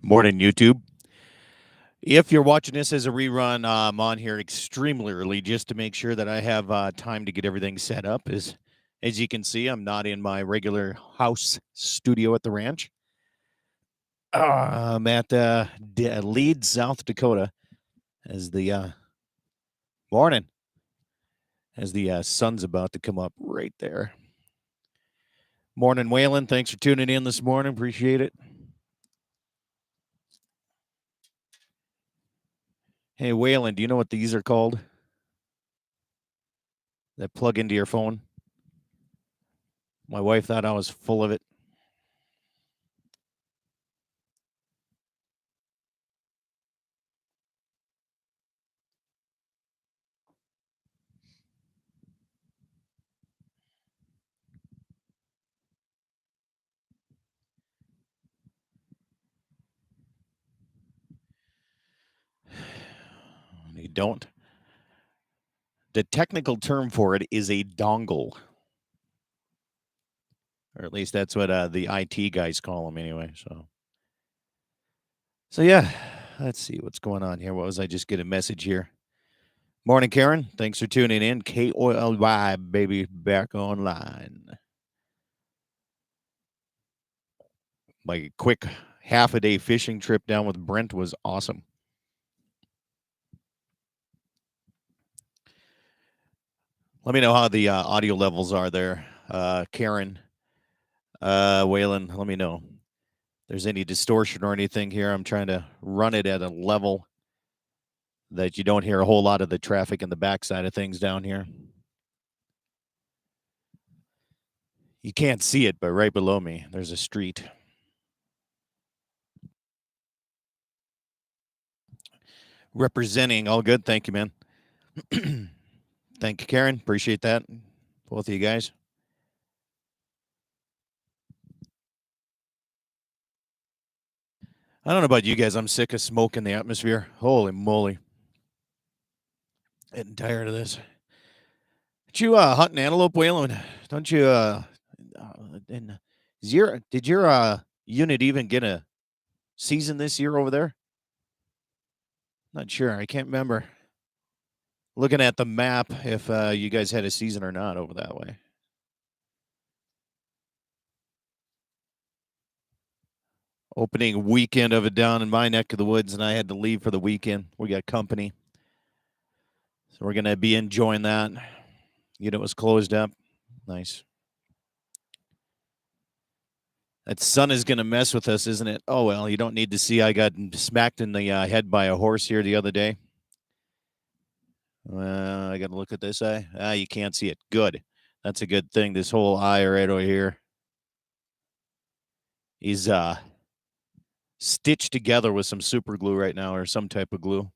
Morning, YouTube. If you're watching this as a rerun, I'm on here extremely early just to make sure that I have time to get everything set up. As you can see, I'm not in my regular house studio at the ranch. I'm at Leeds, South Dakota, as the morning, as the sun's about to come up right there. Morning, Waylon. Thanks for tuning in this morning. Appreciate it. Hey, Waylon, do you know what these are called? That plug into your phone? My wife thought I was full of it. You don't. The technical term for it is a dongle, or at least that's what the IT guys call them anyway. So yeah, let's see what's going on here. What was I just get a message here? Morning, Karen. Thanks for tuning in. KOLY, baby, back online. My quick half a day fishing trip down with Brent was awesome. Let me know how the audio levels are there, Karen, Waylon. Let me know if there's any distortion or anything here. I'm trying to run it at a level that you don't hear a whole lot of the traffic in the backside of things down here. You can't see it, but right below me, there's a street. Representing, all good. Thank you, man. Thank you, Karen. Appreciate that. Both of you guys. I don't know about you guys. I'm sick of smoke in the atmosphere. Holy moly. Getting tired of this. Did you hunt an antelope, Waylon? Don't you did your unit even get a season this year over there? Not sure. I can't remember. Looking at the map, if you guys had a season or not over that way. Opening weekend of it down in my neck of the woods, and I had to leave for the weekend. We got company, so we're gonna be enjoying that. Unit was closed up. Nice. That sun is gonna mess with us, isn't it? Oh well, you don't need to see. I got smacked in the head by a horse here the other day. I got to look at this eye. You can't see it. Good. That's a good thing. This whole eye right over here is stitched together with some super glue right now, or some type of glue.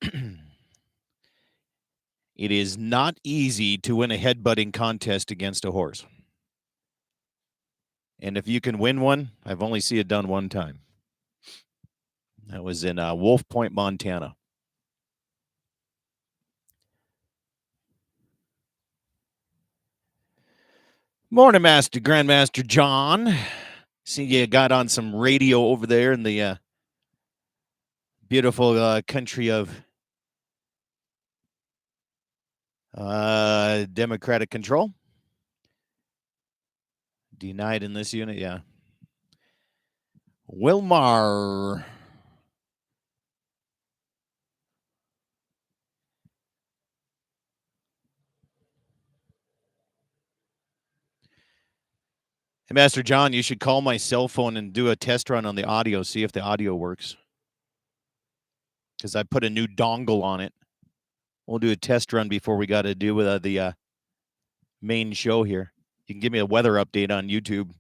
It is not easy to win a headbutting contest against a horse. And if you can win one, I've only seen it done one time. That was in Wolf Point, Montana. Morning, Grandmaster John. See, you got on some radio over there in the beautiful country of Democratic control. Denied in this unit, yeah. Wilmar. Hey, Master John, you should call my cell phone and do a test run on the audio, see if the audio works. Because I put a new dongle on it. We'll do a test run before we got to do with the main show here. You can give me a weather update on YouTube.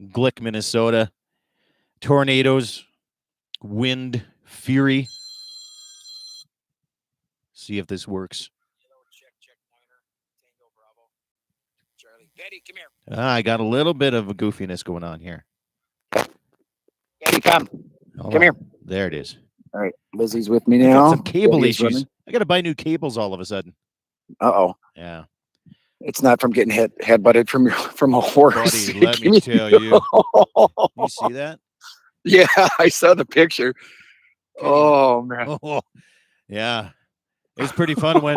Glick, Minnesota. Tornadoes, wind, fury. See if this works. Betty, come here. I got a little bit of a goofiness going on here. Betty, come. Hold Come on. here. There it is. All right, Lizzie's with me I now. got some cable Betty is issues. running. I got to buy new cables all of a sudden. Uh-oh. Yeah. It's not from getting head-butted from a horse. Buddy, let me Give tell you. You see that? Yeah, I saw the picture. Can't even- Oh man. Oh, yeah. It was pretty fun when,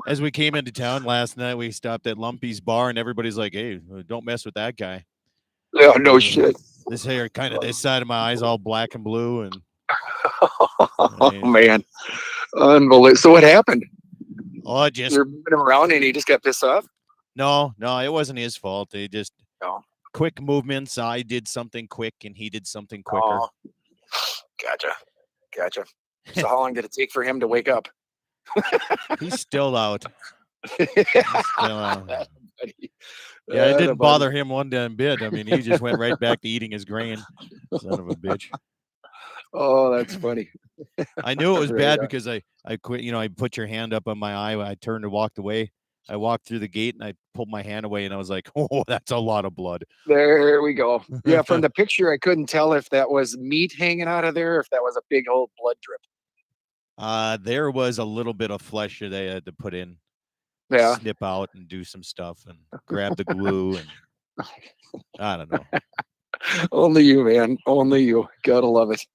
as we came into town last night, we stopped at Lumpy's bar and everybody's like, hey, don't mess with that guy. Yeah, no shit. This hair, kind of this side of my eyes, all black and blue. And Oh man. Unbelievable. So what happened? oh, it just You're moving him around and he just got pissed off? no, it wasn't his fault. They just No. quick movements. I did something quick and he did something quicker. Oh, gotcha. So how long did it take for him to wake up? He's still out. Yeah, Yeah, it didn't bother him one damn bit. I mean, he just went right back to eating his grain. Son of a bitch. Oh, that's funny. I knew it was Right bad on. because I quit. I put your hand up on my eye. I turned and walked away. I walked through the gate and I pulled my hand away and I was like, oh, that's a lot of blood. There we go. Yeah, from the picture, I couldn't tell if that was meat hanging out of there, or if that was a big old blood drip. There was a little bit of flesh that they had to put in, Yeah. snip out and do some stuff and grab the glue and I don't know. Only you, man. Only you. Gotta love it.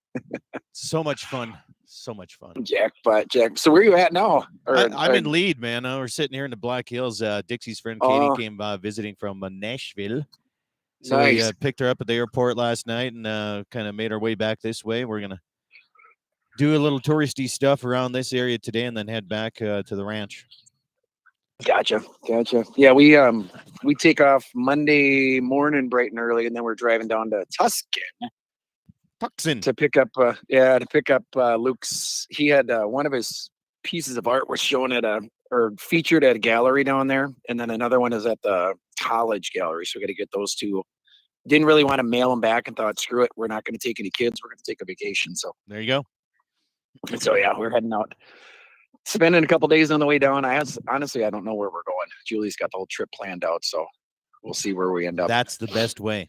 So much fun. So much fun. Jack. So where you at now? I'm in Lead, man. We're sitting here in the Black Hills. Dixie's friend Katie came visiting from Nashville. So we Nice. picked her up at the airport last night and kind of made our way back this way. We're going to do a little touristy stuff around this area today and then head back to the ranch. Gotcha. Yeah, we take off Monday morning bright and early, and then we're driving down to Tucson to pick up Luke's. He had one of his pieces of art was shown or featured at a gallery down there, and then another one is at the college gallery. So we got to get those two. Didn't really want to mail them back and thought, screw it, we're not going to take any kids. We're going to take a vacation. So there you go. So yeah, we're heading out. Spending a couple days on the way down. Honestly, I don't know where we're going. Julie's got the whole trip planned out, so we'll see where we end up. That's the best way.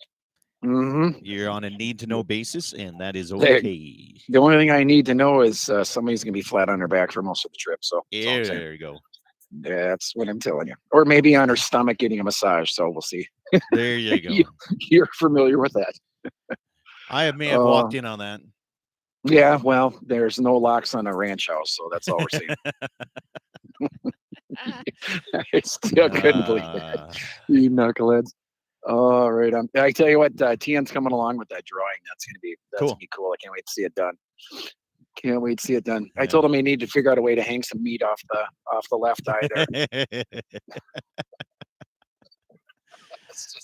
Mm-hmm. You're on a need-to-know basis, and that is okay. The only thing I need to know is somebody's going to be flat on her back for most of the trip. So yeah, there you go. That's what I'm telling you. Or maybe on her stomach getting a massage. So we'll see. There you go. You're familiar with that. I may have walked in on that. Yeah, well, there's no locks on a ranch house, so that's all we're seeing. I still couldn't believe it. You knuckleheads. All right. I tell you what, Tian's coming along with that drawing. That's gonna be cool. I can't wait to see it done. Yeah. I told him he needed to figure out a way to hang some meat off the left eye there.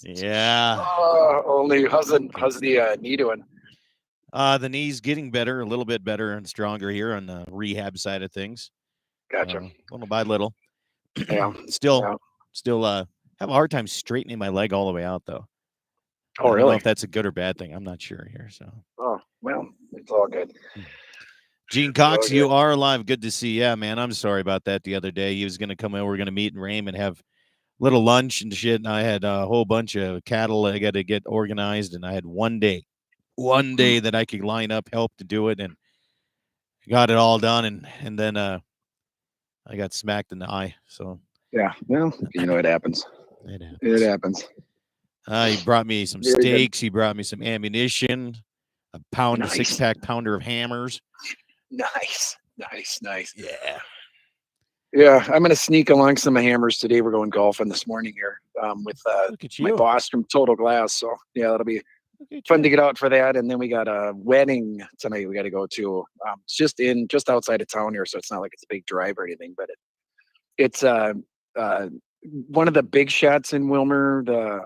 Yeah. Only how's the knee doing? The knee's getting better, a little bit better and stronger here on the rehab side of things. Gotcha. Little by little. Yeah. Still have a hard time straightening my leg all the way out though. Oh, really? I don't know if that's a good or bad thing. I'm not sure here. So. Oh, well, it's all good. Gene Cox, you are alive. Good to see you. Yeah, man. I'm sorry about that the other day. He was going to come in. We're going to meet in Rame and have little lunch and shit. And I had a whole bunch of cattle I got to get organized. And I had one day that I could line up, help to do it. And got it all done. And then I got smacked in the eye. So. Yeah. Well, it happens. It happens. He brought me some steaks. He brought me some ammunition, a 6-pack pounder of hammers. Nice. Yeah. Yeah, I'm going to sneak along some hammers today. We're going golfing this morning here with my boss from Total Glass. So, yeah, that'll be fun to get out for that. And then we got a wedding tonight we got to go to. It's just outside of town here, so it's not like it's a big drive or anything, but it's one of the big shots in Wilmer. The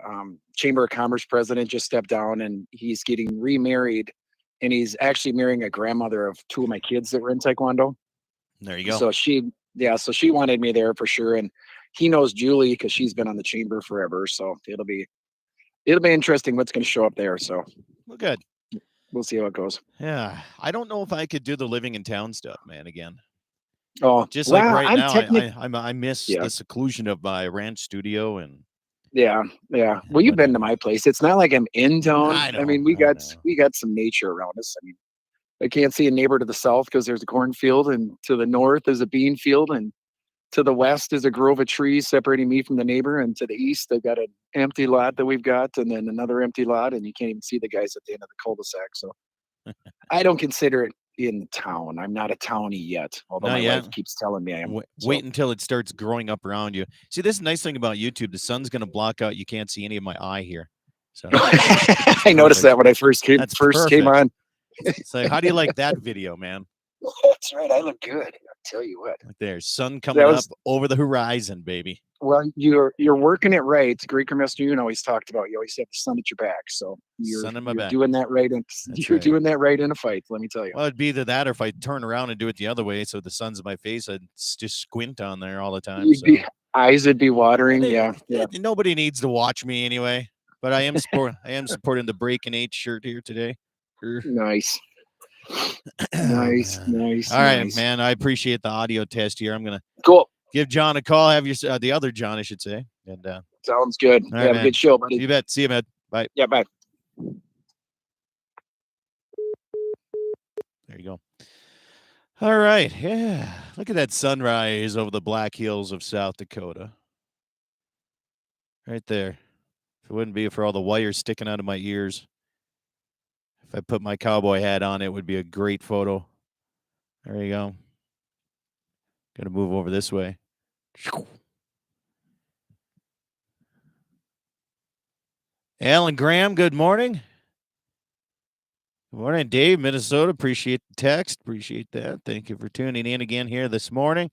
Chamber of Commerce president just stepped down, and he's getting remarried, and he's actually marrying a grandmother of 2 of my kids that were in Taekwondo. There you go. So she wanted me there for sure, and he knows Julie because she's been on the chamber forever. So it'll be interesting what's going to show up there. So well, good. We'll see how it goes. Yeah, I don't know if I could do the living in town stuff, man. Again. Oh, just like right now, I miss the seclusion of my ranch studio and. Yeah. Well, you've been to my place. It's not like I'm in town. I mean, we got some nature around us. I mean, I can't see a neighbor to the south because there's a cornfield, and to the north there's a bean field, and To the west is a grove of trees separating me from the neighbor, and to the east, they've got an empty lot that we've got, and then another empty lot, and you can't even see the guys at the end of the cul-de-sac. So I don't consider it in town. I'm not a townie yet, although my wife keeps telling me I am. Wait until it starts growing up around you. See, this is the nice thing about YouTube. The sun's going to block out. You can't see any of my eye here. So I noticed that when I first came on. It's like, how do you like that video, man? That's right. I look good. I'll tell you what. Like there's sun coming up over the horizon, baby. Well, you're working it right. Great Mr. Yoon always talked about you always have the sun at your back. So you're doing that right, and doing that right in a fight. Let me tell you. Well, it'd be either that, or if I turn around and do it the other way, so the sun's in my face, I'd just squint on there all the time. Eyes would be watering. Yeah. Nobody needs to watch me anyway. But I am supporting the Breaking 8 shirt here today. Nice. Nice. All right, man. I appreciate the audio test here. I'm gonna give John a call. Have your the other John, I should say. And sounds good. Have a good show, buddy. You bet. See you, man. Bye. Yeah, bye. There you go. All right. Yeah. Look at that sunrise over the Black Hills of South Dakota. Right there. If it wouldn't be for all the wires sticking out of my ears. If I put my cowboy hat on, it would be a great photo. There you go. Gonna move over this way. Alan Graham, good morning. Good morning, Dave, Minnesota. Appreciate the text. Appreciate that. Thank you for tuning in again here this morning.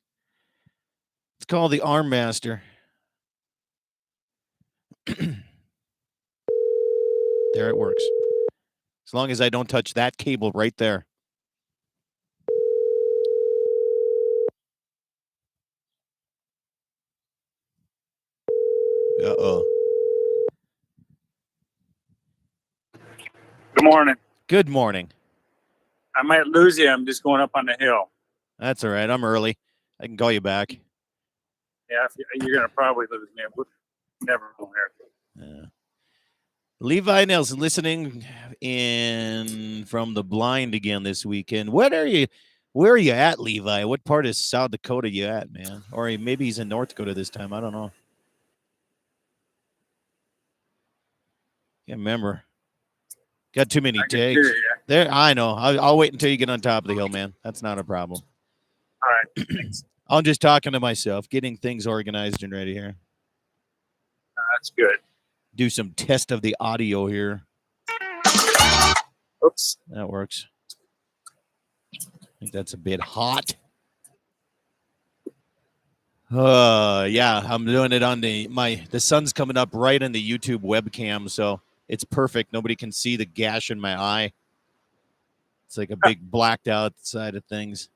It's called the Arm Master. There it works. As long as I don't touch that cable right there. Uh-oh. Good morning. Good morning. I might lose you. I'm just going up on the hill. That's all right. I'm early. I can call you back. Yeah, you're going to probably lose me. Never know here. Yeah. Levi Nelson listening in from the blind again this weekend. Where are you at, Levi? What part of South Dakota you at, man? Or maybe he's in North Dakota this time. I don't know. Can't remember. Got too many tags. There, I know. I'll wait until you get on top of the hill, man. That's not a problem. All right. Thanks. I'm just talking to myself, getting things organized and ready here. That's good. Do some test of the audio here. Oops. That works. I think that's a bit hot. Yeah, I'm doing it on the sun's coming up right on the YouTube webcam, so it's perfect. Nobody can see the gash in my eye. It's like a big blacked out side of things.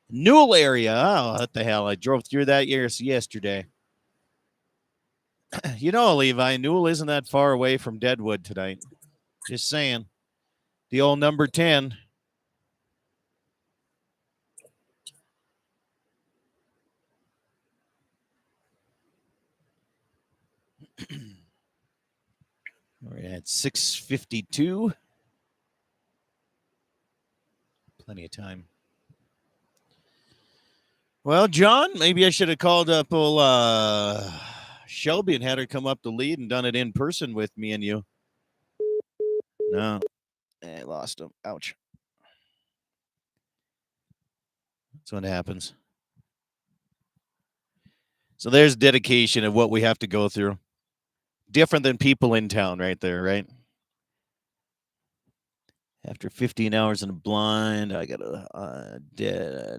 Newell area. Oh, what the hell? I drove through that yesterday. You know, Levi, Newell isn't that far away from Deadwood tonight. Just saying. The old number 10. We're at 6:52. Plenty of time. Well, John, maybe I should have called up Shelby and had her come up to lead and done it in person with me and you. No. I lost him. Ouch. That's what happens. So there's dedication of what we have to go through. Different than people in town right there, right? After 15 hours in a blind, I got to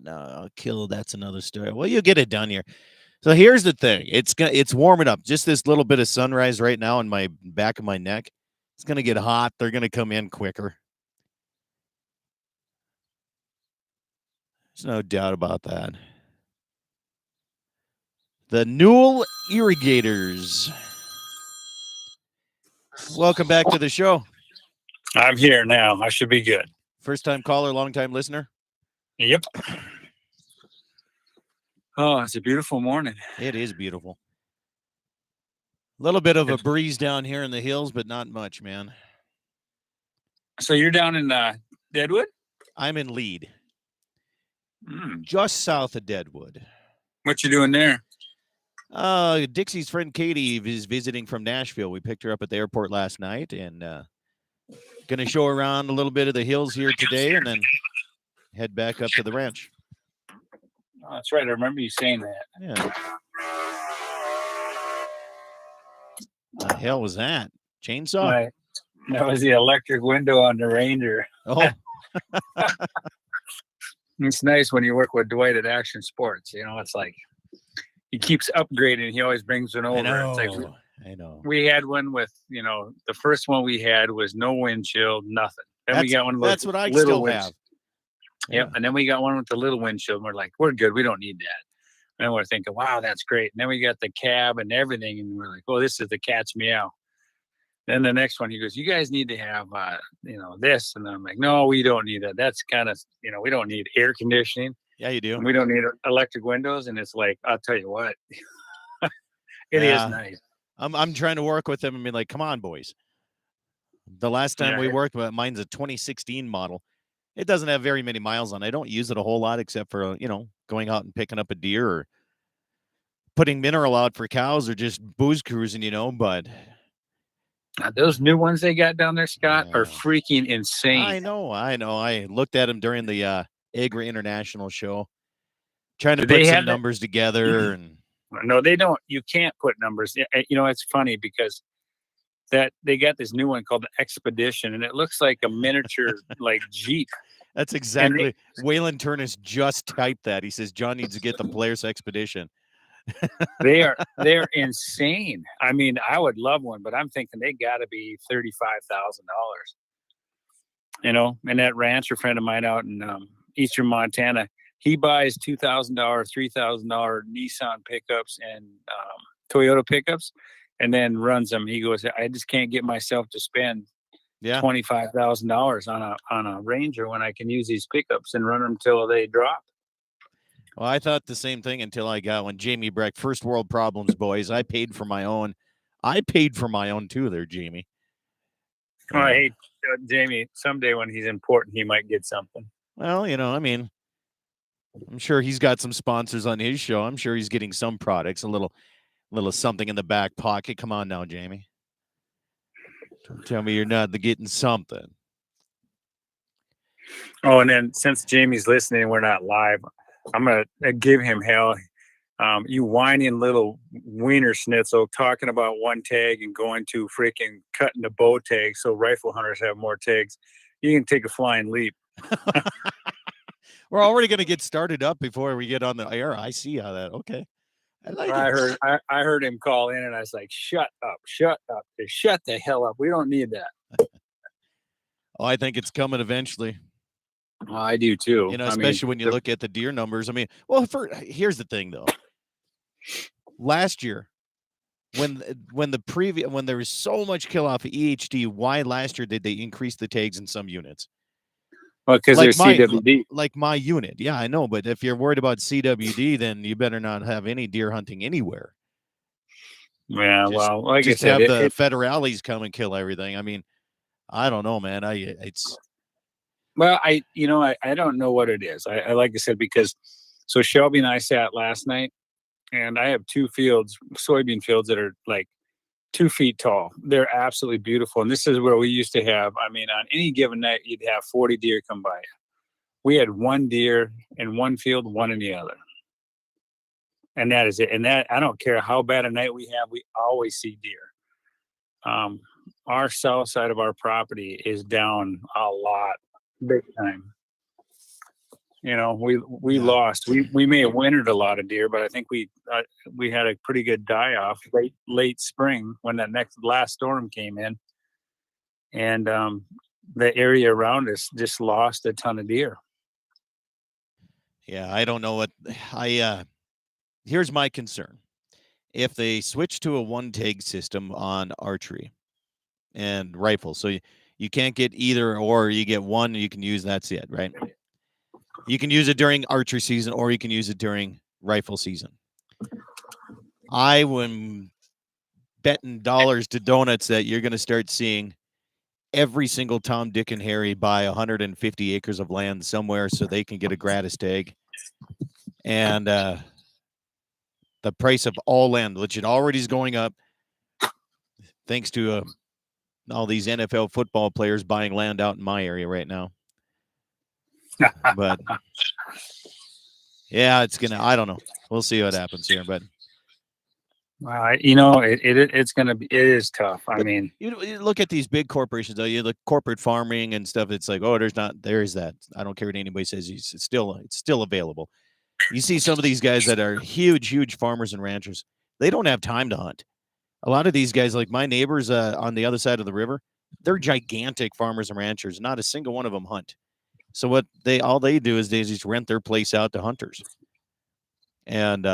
I'll kill. That's another story. Well, you get it done here. So here's the thing. It's warming up. Just this little bit of sunrise right now in my back of my neck. It's going to get hot. They're going to come in quicker. There's no doubt about that. The Newell Irrigators. Welcome back to the show. I'm here now. I should be good. First time caller, long time listener? Yep. Oh, it's a beautiful morning. It is beautiful. A little bit of a breeze down here in the hills, but not much, man. So you're down in Deadwood? I'm in Lead. Just south of Deadwood. What you doing there? Dixie's friend Katie is visiting from Nashville. We picked her up at the airport last night and going to show her around a little bit of the hills here today and then head back up to the ranch. Oh, that's right. I remember you saying that. Yeah. The hell was that? Chainsaw? Right. That was the electric window on the Ranger. Oh. It's nice when you work with Dwight at Action Sports. You know, it's like he keeps upgrading. He always brings one over. I know. We had one with, you know, the first one we had was no windshield, nothing. Then we got one of those. That's what I still have. Yep. And then we got one with the little windshield. And we're like, we're good. We don't need that. And we're thinking, wow, that's great. And then we got the cab and everything. And we're like, oh, this is the cat's meow. Then the next one, he goes, you guys need to have, you know, this. And I'm like, no, we don't need that. That's kind of, you know, we don't need air conditioning. Yeah, you do. We don't need electric windows. And it's like, I'll tell you what, it is nice. I'm trying to work with them and be like, come on, boys. The last time we worked with mine's a 2016 model. It doesn't have very many miles on it. I don't use it a whole lot except for, you know, going out and picking up a deer or putting mineral out for cows or just booze cruising, you know, but those new ones they got down there, Scott, are freaking insane. I know. I looked at them during the Agri International show, trying to put some numbers together. And no, they don't. You can't put numbers. You know, it's funny because that they got this new one called the Expedition, and it looks like a miniature like Jeep. That's exactly. Waylon Turnus just typed that. He says John needs to get the Polaris Expedition. They're insane. I mean, I would love one, but I'm thinking they got to be $35,000. You know, and that rancher friend of mine out in eastern Montana, he buys $2,000, $3,000 Nissan pickups and Toyota pickups, and then runs them. He goes, I just can't get myself to spend $25,000 on a Ranger when I can use these pickups and run them till they drop. Well, I thought the same thing until I got when Jamie Breck, first world problems, boys. I paid for my own. I paid for my own too there, Jamie. Oh, I hate Jamie. Someday when he's important, he might get something. Well, you know, I mean, I'm sure he's got some sponsors on his show. I'm sure he's getting some products, a little something in the back pocket. Come on now, Jamie. Don't tell me you're not getting something. Oh, and then since Jamie's listening, we're not live. I'm going to give him hell. You whining little wiener schnitzel talking about one tag and going to freaking cutting the bow tag so rifle hunters have more tags. You can take a flying leap. We're already going to get started up before we get on the air. I see how that. Okay. I heard him call in and I was like, shut up, shut the hell up. We don't need that. Oh, I think it's coming eventually. Well, I do too. You know, especially when you look at the deer numbers. I mean, well, here's the thing though. Last year, when there was so much kill off of EHD, why last year did they increase the tags in some units? Well, because there's CWD. Like my unit. Yeah, I know. But if you're worried about CWD, then you better not have any deer hunting anywhere. Yeah, well, like I said, have the federales come and kill everything. I mean, I don't know, man. Well, I don't know what it is. I like I said, because so Shelby and I sat last night and I have 2 fields, soybean fields that are like 2 feet tall. They're absolutely beautiful. And this is where we used to have, I mean, on any given night, you'd have 40 deer come by. We had 1 deer in one field, 1 in the other. And that is it. And that, I don't care how bad a night we have, we always see deer. Our south side of our property is down a lot. Big time. You know, we lost. We may have wintered a lot of deer, but I think we had a pretty good die off late spring when that last storm came in, and the area around us just lost a ton of deer. Yeah, I don't know what here's my concern. If they switch to a 1-tag system on archery and rifles, so you can't get either or, you get one, you can use, that's it, right? You can use it during archery season or you can use it during rifle season. I am betting dollars to donuts that you're going to start seeing every single Tom, Dick, and Harry buy 150 acres of land somewhere so they can get a gratis tag. And the price of all land, which it already is going up, thanks to all these NFL football players buying land out in my area right now. But yeah, it's gonna. I don't know. We'll see what happens here, but. It's going to be. It is tough. I mean, you look at these big corporations, though. You look corporate farming and stuff. It's like, oh, there is that. I don't care what anybody says. It's still available. You see some of these guys that are huge farmers and ranchers. They don't have time to hunt. A lot of these guys, like my neighbors on the other side of the river, they're gigantic farmers and ranchers. Not a single one of them hunt. So all they do is they just rent their place out to hunters, and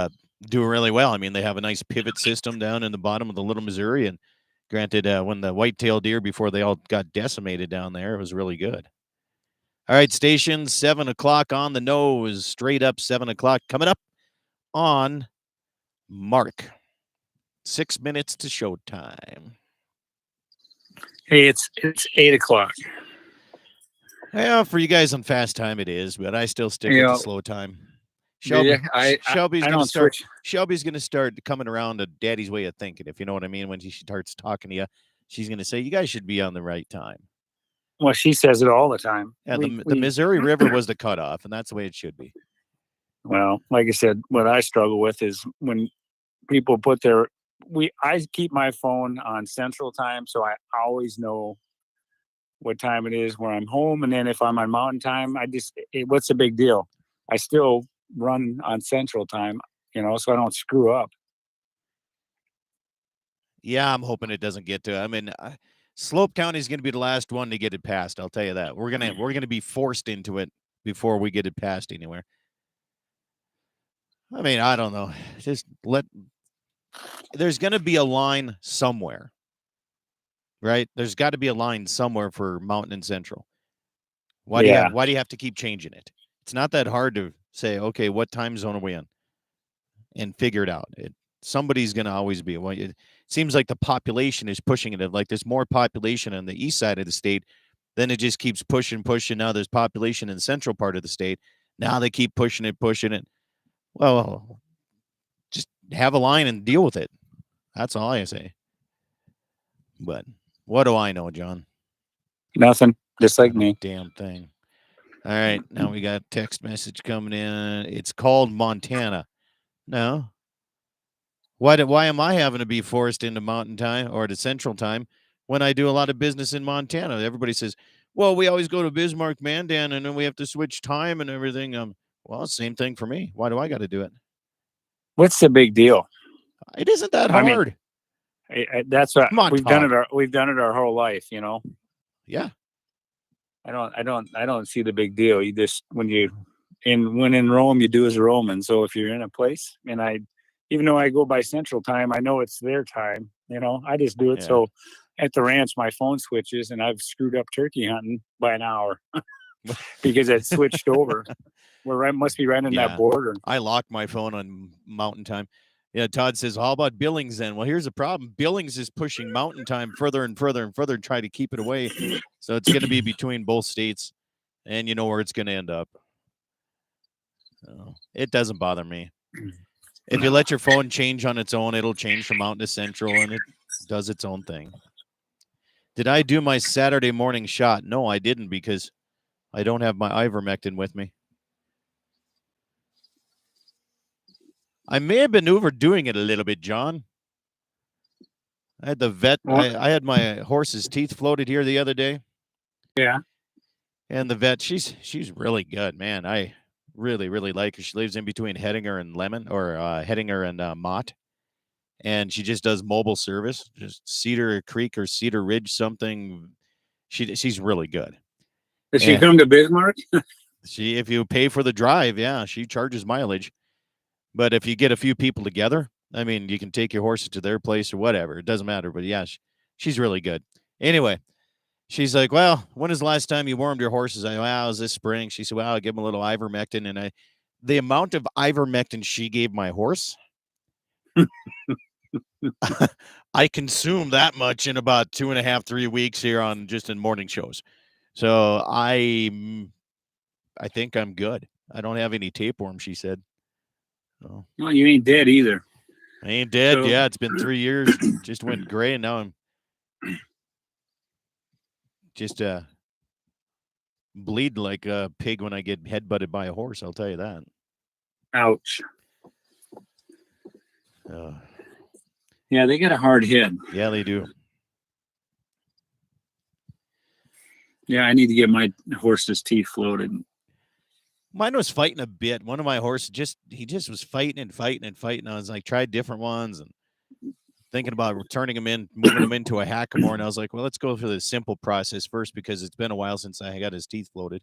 do really well. I mean, they have a nice pivot system down in the bottom of the Little Missouri, and granted, when the white-tailed deer, before they all got decimated down there, it was really good. All right, station 7 o'clock on the nose, straight up 7 o'clock coming up on Mark. 6 minutes to showtime. Hey, it's 8 o'clock. Yeah, for you guys on fast time it is, but I still stick with the slow time. Shelby's going to start coming around to Daddy's way of thinking, if you know what I mean. When she starts talking to you, she's going to say, you guys should be on the right time. Well, she says it all the time. And the Missouri River was the cutoff, and that's the way it should be. Well, like I said, what I struggle with is when people put I keep my phone on Central Time, so I always know what time it is where I'm home. And then if I'm on Mountain Time, what's the big deal? I still run on Central Time, so I don't screw up. Yeah, I'm hoping it doesn't get to. I mean, Slope County is going to be the last one to get it passed. I'll tell you that. We're gonna be forced into it before we get it passed anywhere. I mean, I don't know. There's going to be a line somewhere, right? There's got to be a line somewhere for Mountain and Central. Why do you have to keep changing it? It's not that hard to say, okay, what time zone are we in? And figure it out. Somebody's going to always be. Well, it seems like the population is pushing it. Like there's more population on the east side of the state, then it just keeps pushing. Now there's population in the central part of the state. Now they keep pushing it. Well, just have a line and deal with it. That's all I say. But what do I know, John? Nothing. Just like me. Damn thing. All right, now we got text message coming in. It's called Montana. No. Why am I having to be forced into Mountain Time or to Central Time when I do a lot of business in Montana? Everybody says, well, we always go to Bismarck, Mandan, and then we have to switch time and everything. Well, same thing for me. Why do I got to do it? What's the big deal? It isn't that hard. That's what we've done it our whole life, Yeah. I don't see the big deal. You just when in Rome you do as a Roman. So if you're in a place, and even though I go by Central Time, I know it's their time. I just do it. Yeah. So at the ranch, my phone switches, and I've screwed up turkey hunting by an hour because it switched over. Must be right in that border. I lock my phone on Mountain Time. Yeah, Todd says, how about Billings then? Well, here's the problem. Billings is pushing Mountain Time further and further and further to try to keep it away. So it's going to be between both states, and you know where it's going to end up. So it doesn't bother me. If you let your phone change on its own, it'll change from Mountain to Central, and it does its own thing. Did I do my Saturday morning shot? No, I didn't, because I don't have my ivermectin with me. I may have been overdoing it a little bit, John. I had the vet. I had my horse's teeth floated here the other day. Yeah. And the vet, she's really good, man. I really, really like her. She lives in between Hettinger and Lemon, or Hettinger and Mott. And she just does mobile service, just Cedar Creek or Cedar Ridge, something. She's really good. Does she come to Bismarck? If you pay for the drive, yeah, she charges mileage. But if you get a few people together, I mean, you can take your horses to their place or whatever. It doesn't matter. But yeah, she's really good. Anyway, she's like, well, when is the last time you warmed your horses? I it was this spring. She said, well, I'll give them a little ivermectin. And the amount of ivermectin she gave my horse, I consumed that much in about 2.5, 3 weeks here in morning shows. So I think I'm good. I don't have any tapeworm, she said. Well, you ain't dead either. I ain't dead. So, yeah, it's been 3 years. Just went gray, and now I'm just bleed like a pig when I get headbutted by a horse. I'll tell you that. Ouch. Yeah, they got a hard head. Yeah, they do. Yeah, I need to get my horse's teeth floated. Mine was fighting a bit. One of my horses he just was fighting and fighting and fighting. I was like, tried different ones and thinking about turning him in, moving him into a hackamore. And I was like, well, let's go through the simple process first because it's been a while since I got his teeth floated.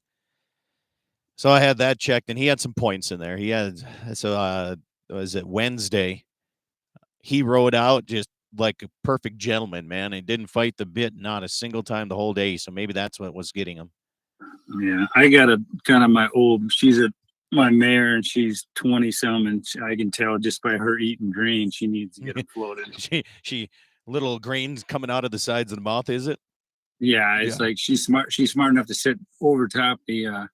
So I had that checked, and he had some points in there. He had, was it Wednesday? He rode out just like a perfect gentleman, man. He didn't fight the bit, not a single time the whole day. So maybe that's what was getting him. Yeah, I got a kind of my mare, and she's 20-some, and I can tell just by her eating grain, she needs to get them floated. she little grains coming out of the sides of the mouth, is it? Yeah, it's like she's smart. She's smart enough to sit over top the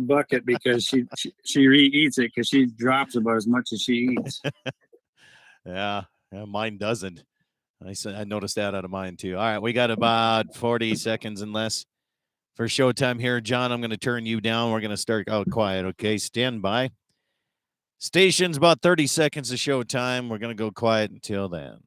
bucket because she re-eats it because she drops about as much as she eats. Yeah, mine doesn't. I noticed that out of mine too. All right, we got about 40 seconds and less for showtime here. John, I'm going to turn you down. We're going to start out quiet. Okay, stand by. Station's about 30 seconds of showtime. We're going to go quiet until then.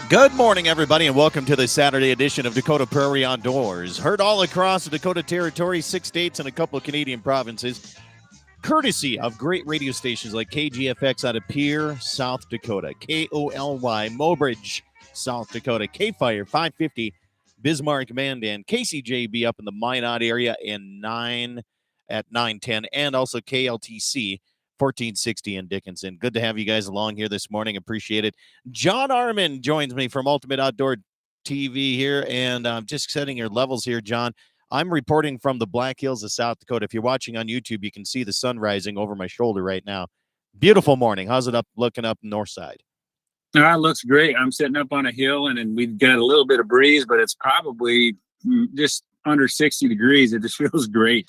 Good morning, everybody, and welcome to the Saturday edition of Dakota Prairie Outdoors. Heard all across the Dakota Territory, 6 states, and a couple of Canadian provinces, courtesy of great radio stations like KGFX out of Pierre, South Dakota, KOLY, Mobridge, South Dakota, K-Fire, 550, Bismarck, Mandan, KCJB up in the Minot area, and 9 at 910, and also KLTC, 1460 in Dickinson. Good to have you guys along here this morning. Appreciate it. John Arman joins me from Ultimate Outdoor TV here, and I'm just setting your levels here, John. I'm reporting from the Black Hills of South Dakota. If you're watching on YouTube, you can see the sun rising over my shoulder right now. Beautiful morning. How's it looking up north side? No, it looks great. I'm sitting up on a hill, and we've got a little bit of breeze, but it's probably just under 60 degrees. It just feels great.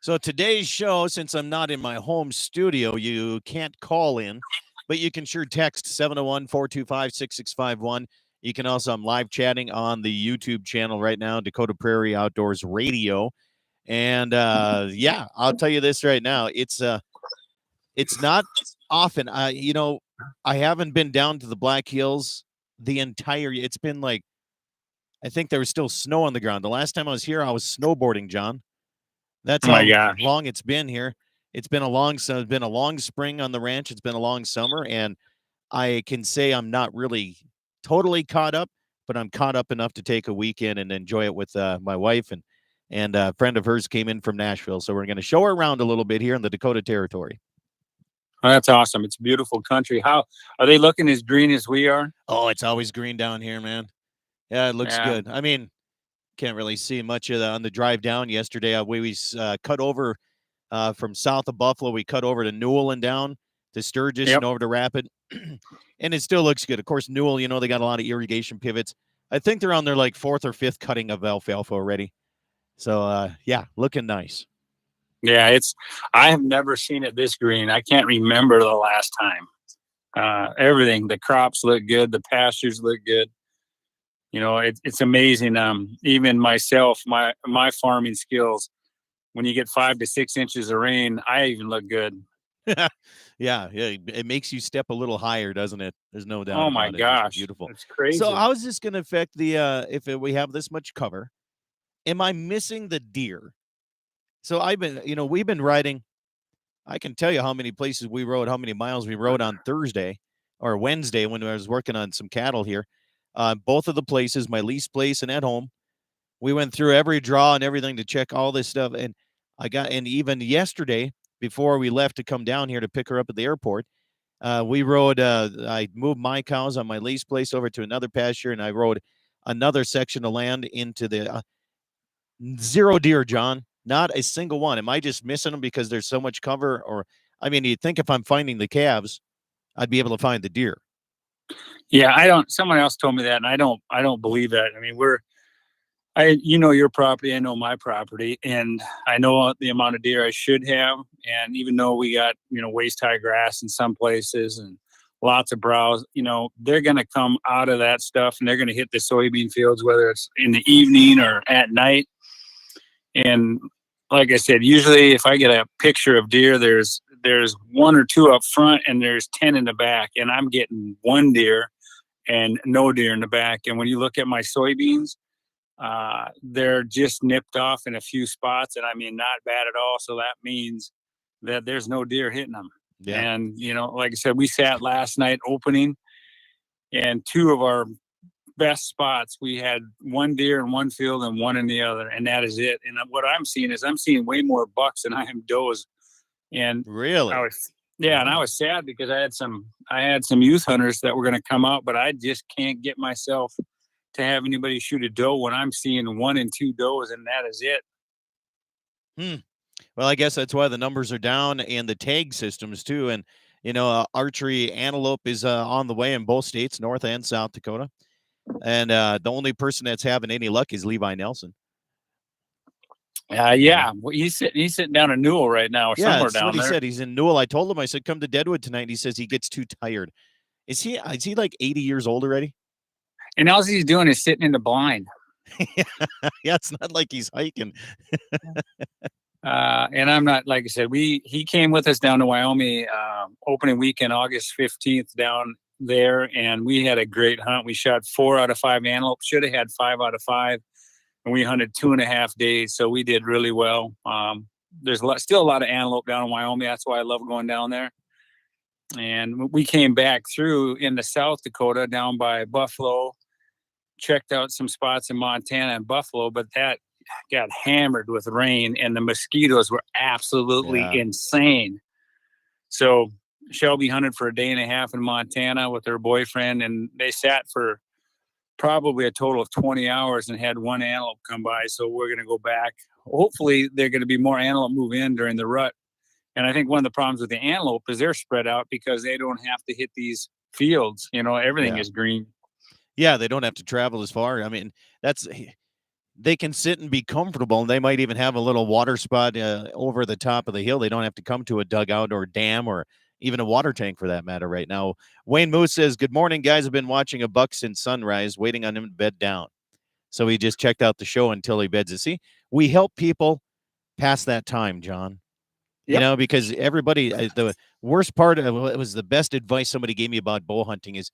So today's show, since I'm not in my home studio, you can't call in, but you can sure text 701-425-6651. You can also, I'm live chatting on the YouTube channel right now, Dakota Prairie Outdoors Radio. And yeah, I'll tell you this right now. It's not often. I haven't been down to the Black Hills the entire year. It's been like, I think there was still snow on the ground. The last time I was here, I was snowboarding, John. That's how long it's been here. It's been a long spring on the ranch. It's been a long summer, and I can say I'm not really totally caught up, but I'm caught up enough to take a weekend and enjoy it with my wife and a friend of hers came in from Nashville, so we're going to show her around a little bit here in the Dakota Territory. Oh, that's awesome. It's beautiful country. How are they looking as green as we are? Oh, it's always green down here, man. Yeah, it looks good. I mean, can't really see much of on the drive down yesterday. We cut over from south of Buffalo. We cut over to Newell and down to Sturgis and over to Rapid. And it still looks good. Of course, Newell, they got a lot of irrigation pivots. I think they're on their like 4th or 5th cutting of alfalfa already. So, yeah, looking nice. Yeah, I have never seen it this green. I can't remember the last time. Everything, the crops look good. The pastures look good. It's amazing. Even myself, my farming skills, when you get 5 to 6 inches of rain, I even look good. Yeah. It makes you step a little higher, doesn't it? There's no doubt. Oh my gosh, it's beautiful. It's crazy. So how is this going to affect the if we have this much cover? Am I missing the deer? So we've been riding. I can tell you how many places we rode, how many miles we rode on Thursday or Wednesday when I was working on some cattle here. Both of the places, my lease place and at home, we went through every draw and everything to check all this stuff. And even yesterday, before we left to come down here to pick her up at the airport. We rode, I moved my cows on my lease place over to another pasture, and I rode another section of land into the zero deer, John. Not a single one. Am I just missing them because there's so much cover? Or, I mean, you'd think if I'm finding the calves, I'd be able to find the deer. Yeah, someone else told me that, and I don't believe that. I mean, you know your property, I know my property, and I know the amount of deer I should have. And even though we got, waist high grass in some places and lots of browse, they're going to come out of that stuff and they're going to hit the soybean fields, whether it's in the evening or at night. And like I said, usually if I get a picture of deer, there's one or two up front and there's 10 in the back, and I'm getting one deer and no deer in the back. And when you look at my soybeans, they're just nipped off in a few spots, and I mean, not bad at all. So that means that there's no deer hitting them. Yeah. And, like I said, we sat last night opening, and two of our best spots, we had one deer in one field and one in the other, and that is it. And what I'm seeing way more bucks than I am does. And really, and I was sad because I had some youth hunters that were going to come out, but I just can't get myself to have anybody shoot a doe when I'm seeing 1 and 2 does, and that is it. Well, I guess that's why the numbers are down, and the tag systems too. And archery antelope is on the way in both states, North and South Dakota. And the only person that's having any luck is Levi Nelson. Yeah. Well, he's sitting down in Newell right now, or somewhere down what there. He said he's in Newell. I told him, I said, come to Deadwood tonight. And he says he gets too tired. Is he like 80 years old already? And all he's doing is sitting in the blind. Yeah, it's not like he's hiking. And I'm not, like I said, he came with us down to Wyoming opening weekend, August 15th down there, and we had a great hunt. We shot 4 out of 5 antelope. Should have had 5 out of 5, and we hunted 2.5 days, so we did really well. There's still a lot of antelope down in Wyoming. That's why I love going down there. And we came back through into South Dakota down by Buffalo, checked out some spots in Montana and Buffalo, but that got hammered with rain, and the mosquitoes were absolutely insane. So Shelby hunted for a day and a half in Montana with her boyfriend, and they sat for probably a total of 20 hours and had 1 antelope come by. So we're going to go back. Hopefully there are going to be more antelope move in during the rut. And I think one of the problems with the antelope is they're spread out because they don't have to hit these fields. Everything is green. Yeah, they don't have to travel as far. I mean, they can sit and be comfortable, and they might even have a little water spot over the top of the hill. They don't have to come to a dugout or dam or even a water tank for that matter right now. Wayne Moose says, good morning, guys. I've been watching a buck since sunrise, waiting on him to bed down. So he just checked out the show until he beds it. See, we help people pass that time, John. Yep. Because everybody, the worst part of it was the best advice somebody gave me about bow hunting is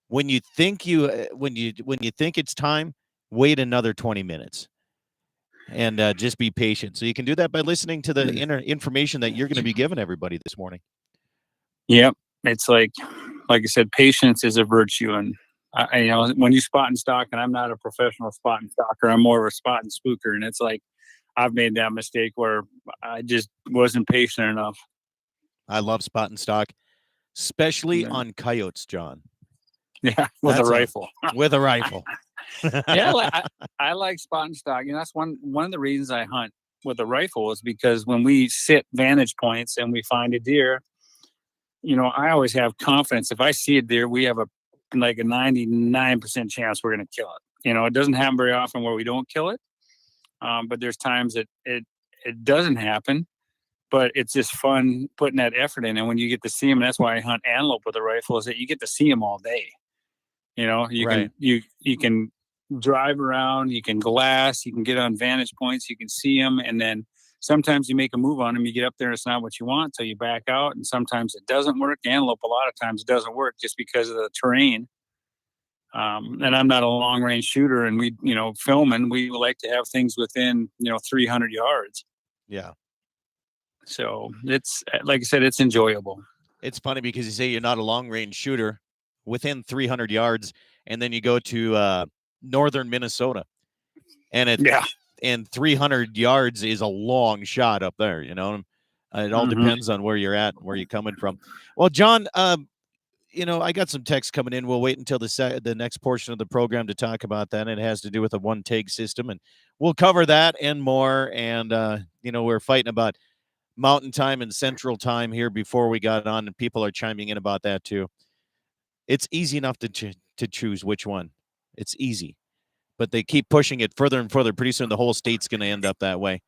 when you think it's time, wait another 20 minutes and just be patient. So you can do that by listening to the information that you're going to be giving everybody this morning. Yep. It's like I said, patience is a virtue. And when you spot and stock, and I'm not a professional spot and stalker, I'm more of a spot and spooker. And it's like, I've made that mistake where I just wasn't patient enough. I love spot and stock, especially on coyotes, John. Yeah, with a rifle. With a rifle. Yeah, I like spot and stock. That's one of the reasons I hunt with a rifle is because when we sit vantage points and we find a deer, I always have confidence. If I see a deer, we have a 99% chance we're going to kill it. It doesn't happen very often where we don't kill it. But there's times that it doesn't happen, but it's just fun putting that effort in. And when you get to see them, that's why I hunt antelope with a rifle, is that you get to see them all day. You can drive around, you can glass, you can get on vantage points, you can see them. And then sometimes you make a move on them, you get up there, it's not what you want. So you back out, and sometimes it doesn't work. Antelope, a lot of times it doesn't work just because of the terrain. And I'm not a long range shooter, and we, filming, we like to have things within, 300 yards. Yeah. So it's, like I said, it's enjoyable. It's funny because you say you're not a long range shooter within 300 yards, and then you go to northern Minnesota, and and 300 yards is a long shot up there, It all depends on where you're at and where you're coming from. Well, John, I got some text coming in. We'll wait until the next portion of the program to talk about that. It has to do with a one-tag system, and we'll cover that and more. And, we're fighting about Mountain Time and Central Time here before we got on, and people are chiming in about that too. It's easy enough to choose which one. It's easy, but they keep pushing it further and further. Pretty soon the whole state's going to end up that way.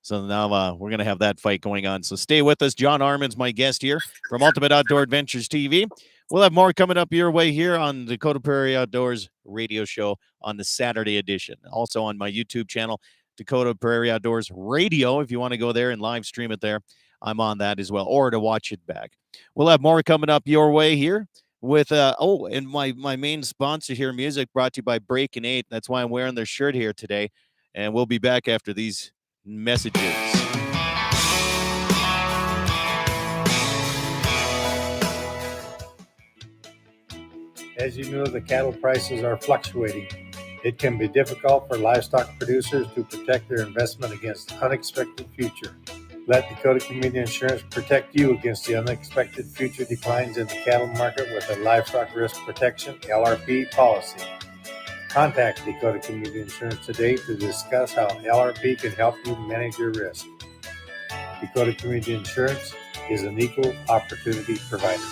So now we're going to have that fight going on. So stay with us. John Arman's my guest here from Ultimate Outdoor Adventures TV. We'll have more coming up your way here on Dakota Prairie Outdoors radio show on the Saturday edition. Also on my YouTube channel, Dakota Prairie Outdoors Radio. If you want to go there and live stream it there, I'm on that as well, or to watch it back. We'll have more coming up your way here with, and my main sponsor here, music brought to you by Breaking 8. That's why I'm wearing their shirt here today. And we'll be back after these messages. As you know, the cattle prices are fluctuating. It can be difficult for livestock producers to protect their investment against unexpected future. Let Dakota Community Insurance protect you against the unexpected future declines in the cattle market with a livestock risk protection LRP policy. Contact Dakota Community Insurance today to discuss how LRP can help you manage your risk. Dakota Community Insurance is an equal opportunity provider.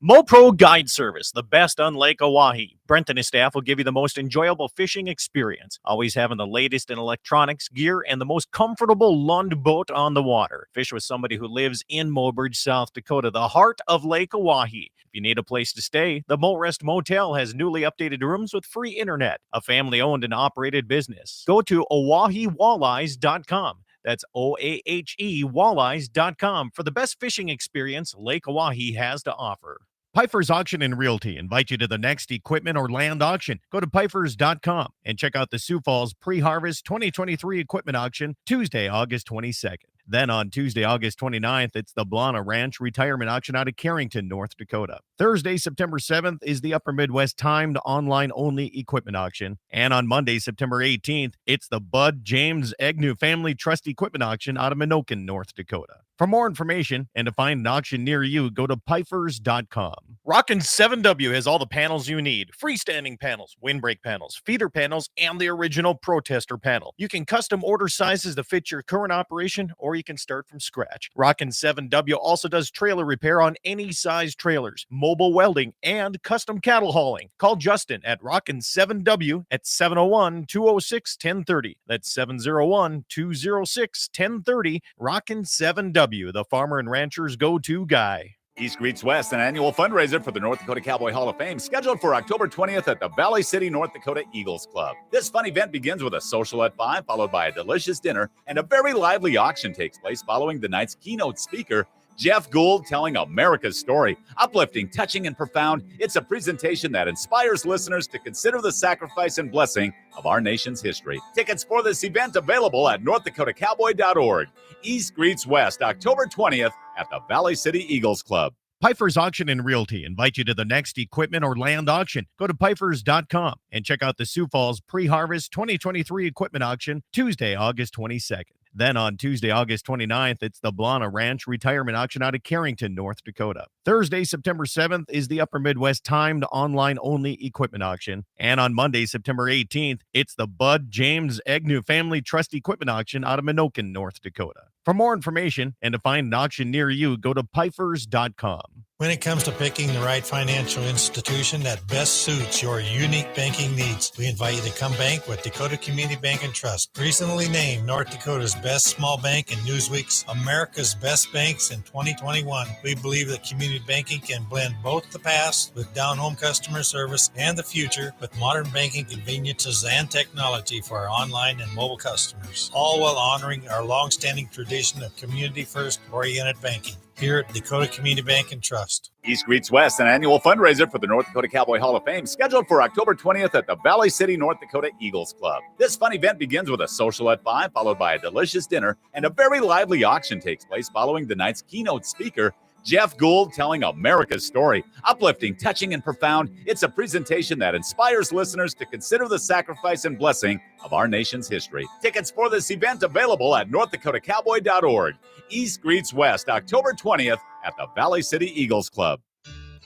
MoPro Guide Service, the best on Lake Oahe. Brent and his staff will give you the most enjoyable fishing experience, always having the latest in electronics, gear, and the most comfortable Lund boat on the water. Fish with somebody who lives in Mobridge, South Dakota, the heart of Lake Oahe. If you need a place to stay, the Morest Motel has newly updated rooms with free internet, a family-owned and operated business. Go to OaheWalleyes.com. That's OAHE Walleyes.com for the best fishing experience Lake Oahe has to offer. Pfeiffer's Auction and Realty invite you to the next equipment or land auction. Go to Pfeiffer's.com and check out the Sioux Falls Pre-Harvest 2023 Equipment Auction Tuesday, August 22nd. Then on Tuesday, August 29th, it's the Blana Ranch Retirement Auction out of Carrington, North Dakota. Thursday, September 7th is the Upper Midwest timed online-only equipment auction. And on Monday, September 18th, it's the Bud James Agnew Family Trust Equipment Auction out of Minokan, North Dakota. For more information and to find an auction near you, go to Pfeiffer's.com. Rockin' 7W has all the panels you need. Freestanding panels, windbreak panels, feeder panels, and the original Protester panel. You can custom order sizes to fit your current operation, or you can start from scratch. Rockin' 7W also does trailer repair on any size trailers, mobile welding, and custom cattle hauling. Call Justin at Rockin' 7W at 701-206-1030. That's 701-206-1030. Rockin' 7W, the farmer and rancher's go-to guy. East greets West, an annual fundraiser for the North Dakota Cowboy Hall of Fame, scheduled for October 20th at the Valley City, North Dakota Eagles Club. This fun event begins with a social at 5, followed by a delicious dinner, and a very lively auction takes place following the night's keynote speaker, Jeff Gould, telling America's story. Uplifting, touching, and profound, it's a presentation that inspires listeners to consider the sacrifice and blessing of our nation's history. Tickets for this event available at northdakotakowboy.org. East greets West, October 20th at the Valley City Eagles Club. Pfeiffer's Auction and Realty invite you to the next equipment or land auction. Go to Pfeiffer's.com and check out the Sioux Falls Pre-Harvest 2023 Equipment Auction Tuesday, August 22nd. Then on Tuesday, August 29th, it's the Blana Ranch Retirement Auction out of Carrington, North Dakota. Thursday, September 7th is the Upper Midwest timed online-only equipment auction. And on Monday, September 18th, it's the Bud James Agnew Family Trust Equipment Auction out of Minokan, North Dakota. For more information and to find an auction near you, go to Pfeiffer's.com. When it comes to picking the right financial institution that best suits your unique banking needs, we invite you to come bank with Dakota Community Bank and Trust. Recently named North Dakota's best small bank and Newsweek's America's Best Banks in 2021, we believe that community banking can blend both the past with down-home customer service and the future with modern banking conveniences and technology for our online and mobile customers, all while honoring our long-standing tradition of community-first oriented banking. Here at Dakota Community Bank and Trust. East greets West, an annual fundraiser for the North Dakota Cowboy Hall of Fame, scheduled for October 20th at the Valley City, North Dakota Eagles Club. This fun event begins with a social at 5, followed by a delicious dinner, and a very lively auction takes place following the night's keynote speaker, Jeff Gould telling America's story. Uplifting, touching, and profound, it's a presentation that inspires listeners to consider the sacrifice and blessing of our nation's history. Tickets for this event available at NorthDakotaCowboy.org. East greets West, October 20th at the Valley City Eagles Club.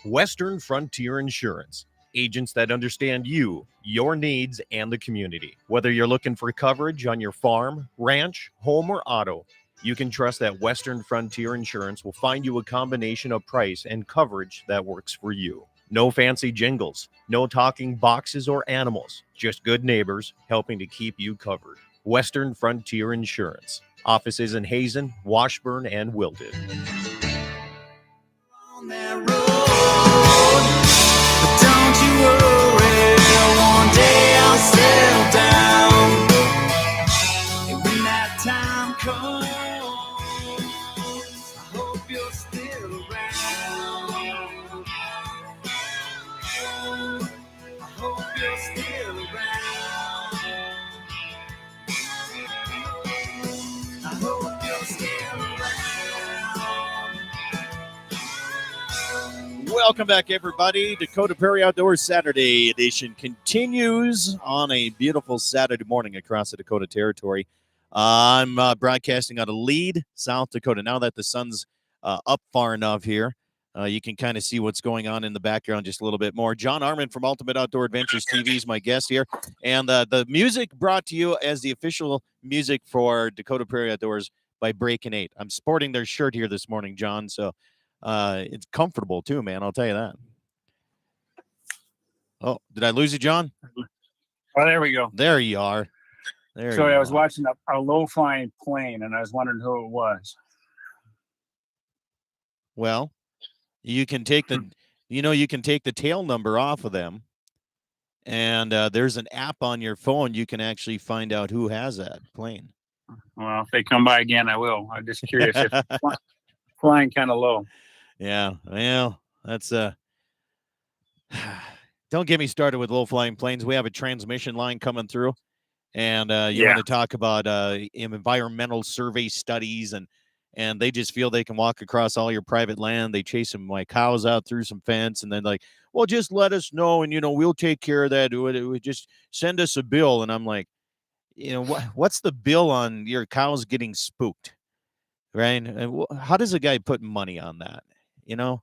Western Frontier Insurance. Agents that understand you, your needs, and the community. Whether you're looking for coverage on your farm, ranch, home, or auto, you can trust that Western Frontier Insurance will find you a combination of price and coverage that works for you. No fancy jingles, no talking boxes or animals, just good neighbors helping to keep you covered. Western Frontier Insurance. Offices in Hazen, Washburn, and Wilton. On that road, but don't you worry, one day I'll settle down. And when that time comes, I hope you're still around. I hope you're still around. I hope you're still around. Welcome back, everybody. Dakota Prairie Outdoors Saturday edition continues on a beautiful Saturday morning across the Dakota Territory. I'm broadcasting out of Lead, South Dakota. Now that the sun's up far enough here, you can kind of see what's going on in the background just a little bit more. John Arman from Ultimate Outdoor Adventures TV is my guest here. And the music brought to you as the official music for Dakota Prairie Outdoors by Breakin' 8. I'm sporting their shirt here this morning, John, so it's comfortable too, man. I'll tell you that. Oh, did I lose you, John? Oh, there we go. There you are. There So you I was are. watching a low-flying plane, and I was wondering who it was. Well, you can take the, you can take the tail number off of them, and there's an app on your phone. You can actually find out who has that plane. Well, if they come by again, I will. I'm just curious if flying kind of low. Yeah, well, that's don't get me started with low-flying planes. We have a transmission line coming through, and you want to talk about environmental survey studies, and they just feel they can walk across all your private land. They chase some like cows out through some fence, and then like, well, just let us know, and we'll take care of that. Just send us a bill. And I'm like, what's the bill on your cows getting spooked, right? And how does a guy put money on that? Yeah.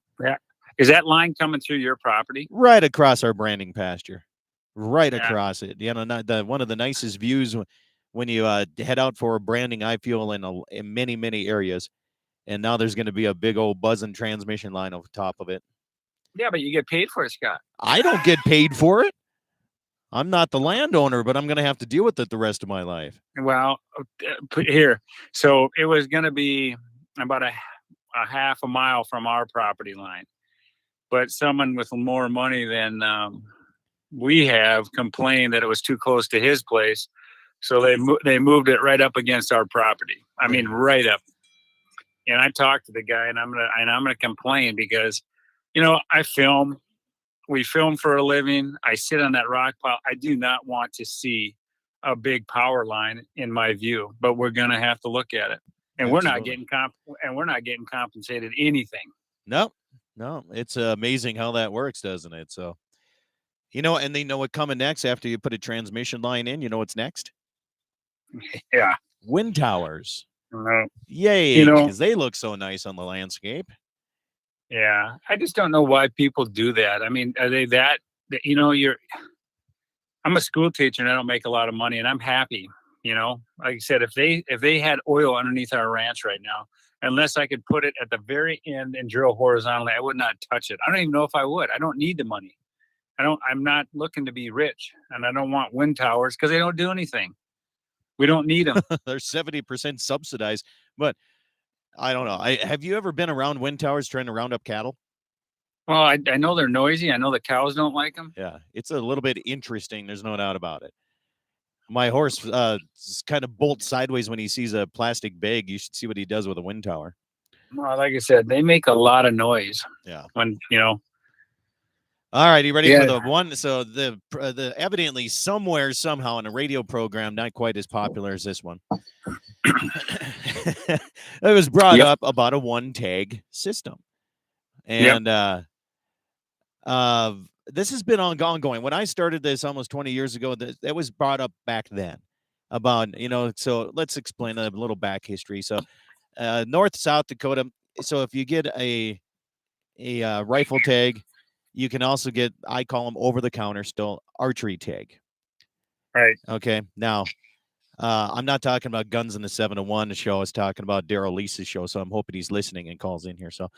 Is that line coming through your property? Right across our branding pasture, right across it. Not one of the nicest views when you head out for a branding, I feel, in many, many areas. And now there's going to be a big old buzzing transmission line over top of it. Yeah, but you get paid for it, Scott. I don't get paid for it. I'm not the landowner, but I'm going to have to deal with it the rest of my life. Well, here. So it was going to be about a half a mile from our property line. But someone with more money than we have complained that it was too close to his place. So they moved it right up against our property. I mean, right up. And I talked to the guy, and I'm gonna complain because, I film. We film for a living. I sit on that rock pile. I do not want to see a big power line in my view, but we're gonna have to look at it. And we're not getting compensated anything. No, it's amazing how that works, doesn't it? So, and they know what coming next after you put a transmission line in. You know what's next? Yeah, wind towers. No. Yay, because they look so nice on the landscape. Yeah, I just don't know why people do that. I mean, are they that? I'm a school teacher and I don't make a lot of money, and I'm happy. Like I said, if they had oil underneath our ranch right now, unless I could put it at the very end and drill horizontally, I would not touch it. I don't even know if I would. I don't need the money. I'm not looking to be rich, and I don't want wind towers because they don't do anything. We don't need them. They're 70% subsidized, but I don't know. Have you ever been around wind towers trying to round up cattle? Well, I know they're noisy. I know the cows don't like them. Yeah, it's a little bit interesting. There's no doubt about it. My horse kind of bolts sideways when he sees a plastic bag. You should see what he does with a wind tower. Well, like I said, they make a lot of noise. Yeah. When All right, you ready for the one? So the evidently somewhere, somehow in a radio program, not quite as popular as this one, it was brought up about a one tag system. And this has been ongoing. When I started this almost 20 years ago, that was brought up back then about, so let's explain a little back history. So North, South Dakota. So if you get a rifle tag, you can also get, I call them over the counter still, archery tag. Right. Okay. Now, I'm not talking about Guns in the 701 show. I was talking about Daryl Leese's show. So I'm hoping he's listening and calls in here. So,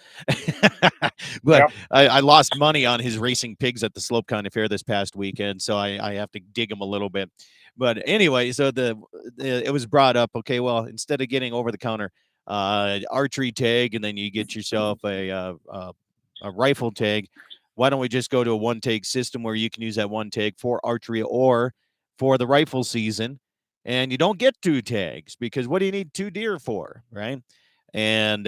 but I lost money on his racing pigs at the Slope County Fair this past weekend. So I have to dig him a little bit. But anyway, so it was brought up. Okay, well, instead of getting over the counter archery tag, and then you get yourself a rifle tag, why don't we just go to a one tag system where you can use that one tag for archery or for the rifle season? And you don't get 2 tags because what do you need 2 deer for, right? And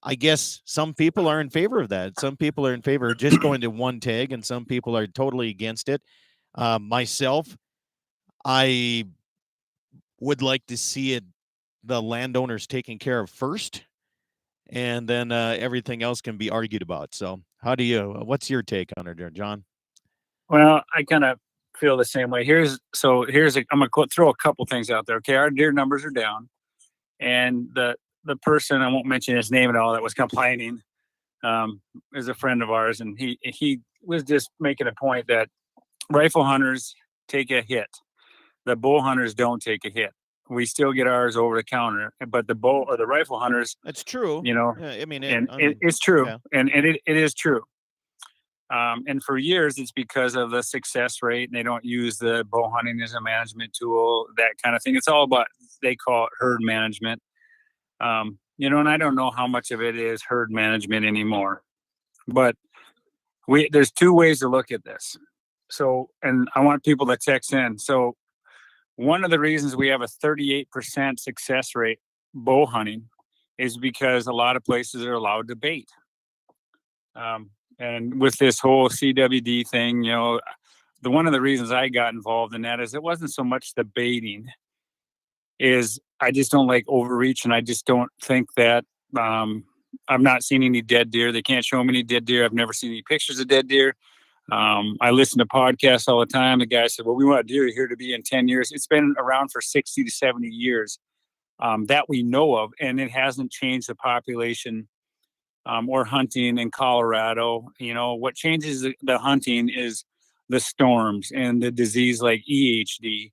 I guess some people are in favor of that. Some people are in favor of just going to 1 tag, and some people are totally against it. Myself, I would like to see it the landowners taken care of first, and then everything else can be argued about. So what's your take on it there, John? Well, I kind of feel the same way. I'm going to throw a couple things out there. Okay. Our deer numbers are down, and the person, I won't mention his name at all, that was complaining, is a friend of ours. And he was just making a point that rifle hunters take a hit. The bow hunters don't take a hit. We still get ours over the counter, but the bow or the rifle hunters, that's true. Yeah, I mean, it's true. Yeah. And it is true. And for years, it's because of the success rate, and they don't use the bow hunting as a management tool, that kind of thing. It's all about, they call it herd management. And I don't know how much of it is herd management anymore, but there's 2 ways to look at this. So, and I want people to text in. So one of the reasons we have a 38% success rate bow hunting is because a lot of places are allowed to bait. And with this whole CWD thing, one of the reasons I got involved in that is it wasn't so much the baiting, is I just don't like overreach, and I just don't think that I've not seen any dead deer. They can't show me any dead deer. I've never seen any pictures of dead deer. I listen to podcasts all the time. The guy said, well, we want deer here to be in 10 years. It's been around for 60 to 70 years that we know of, and it hasn't changed the population or hunting in Colorado. What changes the hunting is the storms and the disease like EHD.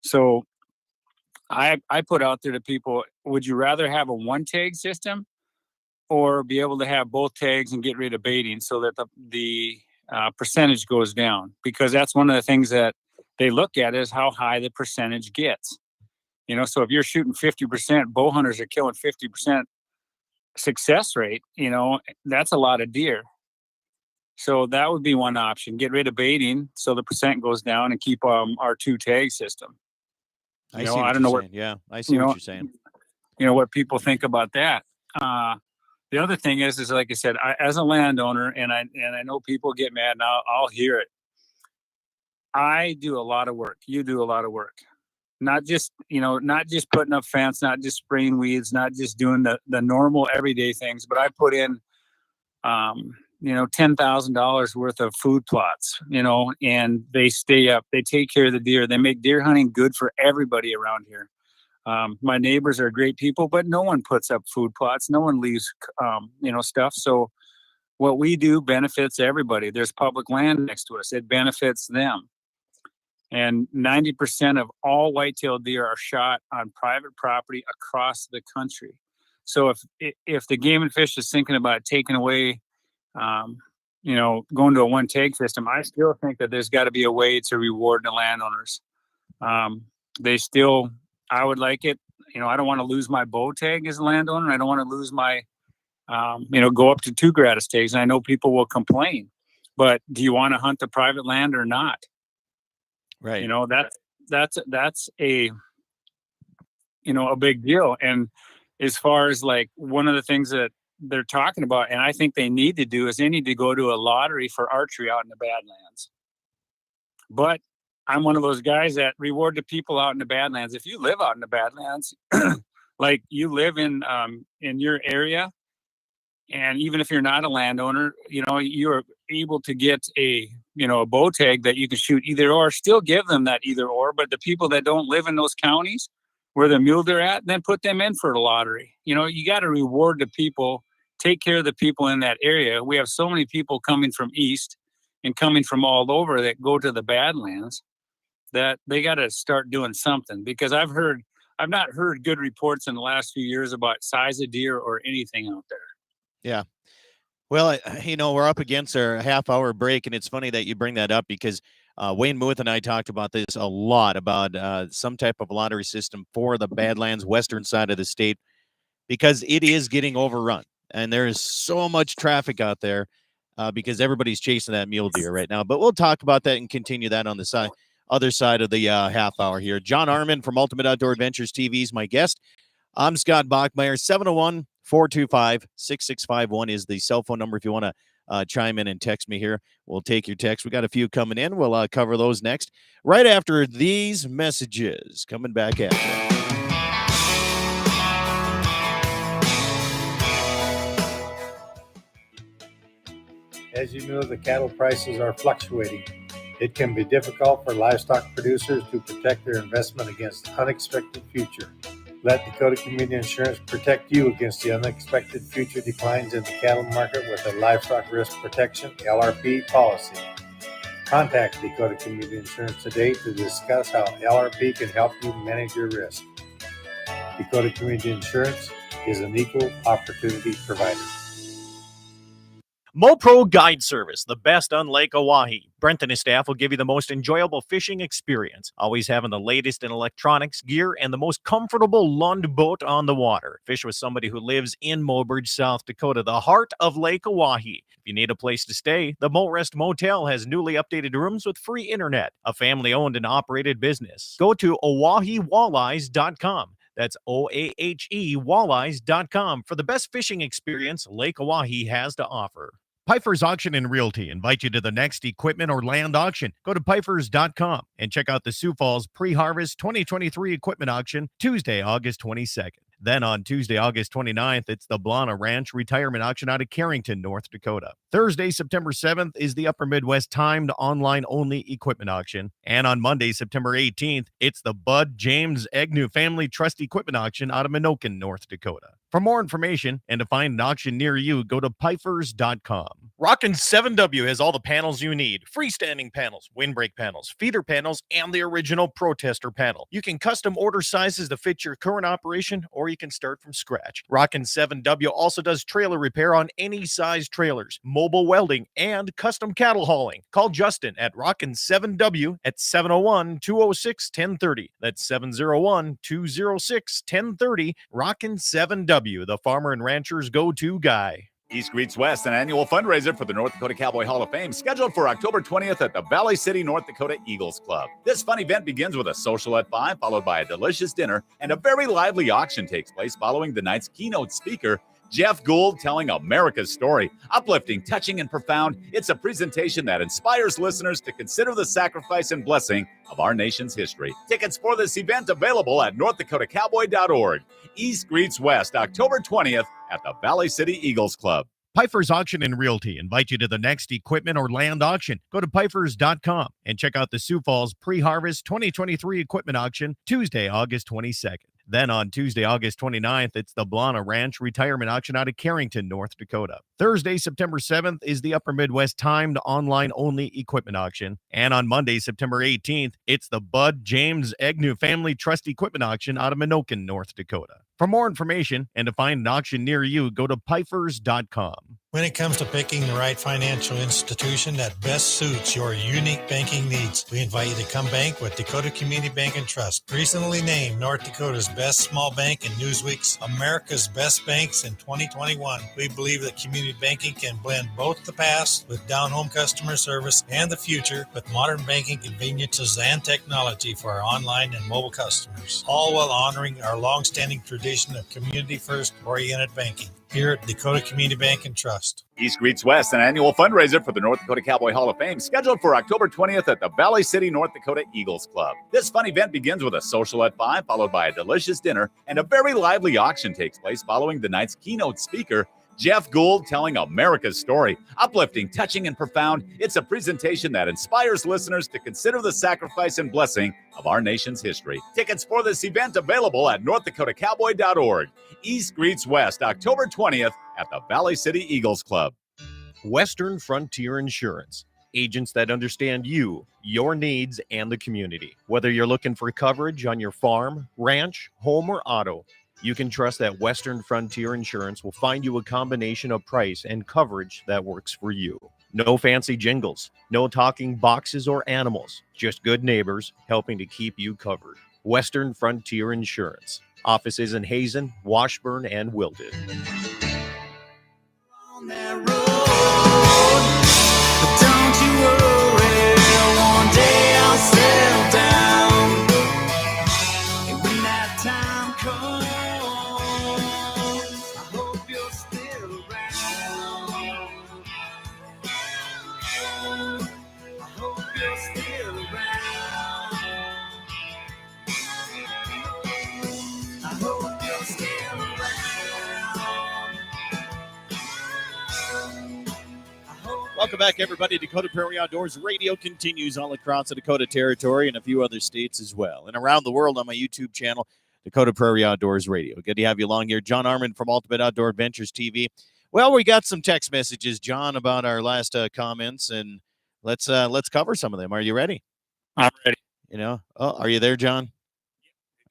So I put out there to people, would you rather have a 1 tag system or be able to have both tags and get rid of baiting so that the percentage goes down? Because that's one of the things that they look at is how high the percentage gets. So if you're shooting 50%, bow hunters are killing 50% success rate, that's a lot of deer. So that would be one option. Get rid of baiting so the percent goes down and keep our 2 tag system. I don't know what you're saying. What people think about that. The other thing is like I said, as a landowner, and I know people get mad, and I'll hear it. I do a lot of work. You do a lot of work. Not just putting up fence, not just spraying weeds, not just doing the normal everyday things, but I put in, $10,000 worth of food plots, and they stay up, they take care of the deer. They make deer hunting good for everybody around here. My neighbors are great people, but no one puts up food plots. No one leaves, stuff. So what we do benefits everybody. There's public land next to us. It benefits them. And 90% of all whitetail deer are shot on private property across the country. So if the Game and Fish is thinking about taking away, going to a 1 tag system, I still think that there's got to be a way to reward the landowners. I would like it. I don't want to lose my bow tag as a landowner. I don't want to lose my, go up to 2 gratis tags. And I know people will complain, but do you want to hunt the private land or not? Right. That's a, a big deal. And as far as like one of the things that they're talking about, and I think they need to do, is they need to go to a lottery for archery out in the Badlands. But I'm one of those guys that reward the people out in the Badlands. If you live out in the Badlands, like you live in your area, And even if you're not a landowner, you're able to get a bow tag that you can shoot either or, still give them that either or. But the people that don't live in those counties where the mule deer at, then put them in for the lottery. You got to reward the people, take care of the people in that area. We have so many people coming from east and coming from all over that go to the Badlands that they got to start doing something, because I've not heard good reports in the last few years about size of deer or anything out there. Yeah. Well, we're up against our half-hour break, and it's funny that you bring that up because Wayne Muth and I talked about this a lot, about some type of lottery system for the Badlands, western side of the state, because it is getting overrun, and there is so much traffic out there because everybody's chasing that mule deer right now. But we'll talk about that and continue that on the other side of the half hour here. John Arman from Ultimate Outdoor Adventures TV is my guest. I'm Scott Bachmeyer. 701-425-6651 is the cell phone number if you want to chime in and text me here. We'll take your text. We got a few coming in. We'll cover those next, right after these messages. Coming back at you. As you know, the cattle prices are fluctuating. It can be difficult for livestock producers to protect their investment against unexpected future. Let Dakota Community Insurance protect you against the unexpected future declines in the cattle market with a livestock risk protection LRP policy. Contact Dakota Community Insurance today to discuss how LRP can help you manage your risk. Dakota Community Insurance is an equal opportunity provider. MoPro Guide Service, the best on Lake Oahe. Brent and his staff will give you the most enjoyable fishing experience, always having the latest in electronics, gear, and the most comfortable Lund boat on the water. Fish with somebody who lives in Mobridge, South Dakota, the heart of Lake Oahe. If you need a place to stay, the Mo Rest Motel has newly updated rooms with free internet, a family-owned and operated business. Go to OaheWalleyes.com. That's OAHE Walleyes.com for the best fishing experience Lake Oahe has to offer. Pfeiffer's Auction and Realty invite you to the next equipment or land auction. Go to Pfeiffer's.com and check out the Sioux Falls Pre-Harvest 2023 Equipment Auction Tuesday, August 22nd. Then on Tuesday, August 29th, it's the Blana Ranch Retirement Auction out of Carrington, North Dakota. Thursday, September 7th is the Upper Midwest timed online-only equipment auction. And on Monday, September 18th, it's the Bud James Agnew Family Trust Equipment Auction out of Minokan, North Dakota. For more information and to find an auction near you, go to Pfeiffer's.com. Rockin' 7W has all the panels you need. Freestanding panels, windbreak panels, feeder panels, and the original Protester panel. You can custom order sizes to fit your current operation, or you can start from scratch. Rockin' 7W also does trailer repair on any size trailers, mobile welding, and custom cattle hauling. Call Justin at Rockin' 7W at 701-206-1030. That's 701-206-1030. Rockin' 7W, the farmer and rancher's go-to guy. East Greets West, an annual fundraiser for the North Dakota Cowboy Hall of Fame, scheduled for October 20th at the Valley City, North Dakota Eagles Club. This fun event begins with a social at 5, followed by a delicious dinner, and a very lively auction takes place following the night's keynote speaker, Jeff Gould, telling America's story. Uplifting, touching, and profound, it's a presentation that inspires listeners to consider the sacrifice and blessing of our nation's history. Tickets for this event available at northdakotakowboy.org. East Greets West, October 20th at the Valley City Eagles Club. Pfeiffer's Auction and Realty invite you to the next equipment or land auction. Go to Pfeiffer's.com and check out the Sioux Falls Pre-Harvest 2023 Equipment Auction Tuesday, August 22nd. Then on Tuesday, August 29th, it's the Blana Ranch Retirement Auction out of Carrington, North Dakota. Thursday, September 7th is the Upper Midwest timed online-only equipment auction. And on Monday, September 18th, it's the Bud James Agnew Family Trust Equipment Auction out of Minokan, North Dakota. For more information and to find an auction near you, go to Pfeiffer's.com. When it comes to picking the right financial institution that best suits your unique banking needs, we invite you to come bank with Dakota Community Bank and Trust. Recently named North Dakota's best small bank and Newsweek's America's Best Banks in 2021, we believe that community banking can blend both the past with down-home customer service and the future with modern banking conveniences and technology for our online and mobile customers, all while honoring our long-standing tradition of community-first oriented banking. Here at Dakota Community Bank and Trust. East Greets West, an annual fundraiser for the North Dakota Cowboy Hall of Fame, scheduled for October 20th at the Valley City, North Dakota Eagles Club. This fun event begins with a social at 5, followed by a delicious dinner, and a very lively auction takes place following the night's keynote speaker, Jeff Gould telling America's story. Uplifting, touching, and profound, it's a presentation that inspires listeners to consider the sacrifice and blessing of our nation's history. Tickets for this event available at NorthDakotaCowboy.org. East greets West, October 20th at the Valley City Eagles Club. Western Frontier Insurance. Agents that understand you, your needs, and the community. Whether you're looking for coverage on your farm, ranch, home, or auto, you can trust that Western Frontier Insurance will find you a combination of price and coverage that works for you. No fancy jingles, no talking boxes or animals, just good neighbors helping to keep you covered. Western Frontier Insurance. Offices in Hazen, Washburn, and Wilton. On that road, but don't you worry, one day I'll settle down. And when that time comes, I hope you're still around. I hope you're still around. I hope you're still around. Welcome back, everybody. Dakota Prairie Outdoors Radio continues all across the Dakota Territory and a few other states as well, and around the world on my YouTube channel, Dakota Prairie Outdoors Radio. Good to have you along here. John Arman from Ultimate Outdoor Adventures TV. Well, we got some text messages, John, about our last comments, and let's cover some of them. Are you ready? I'm ready. Are you there, John?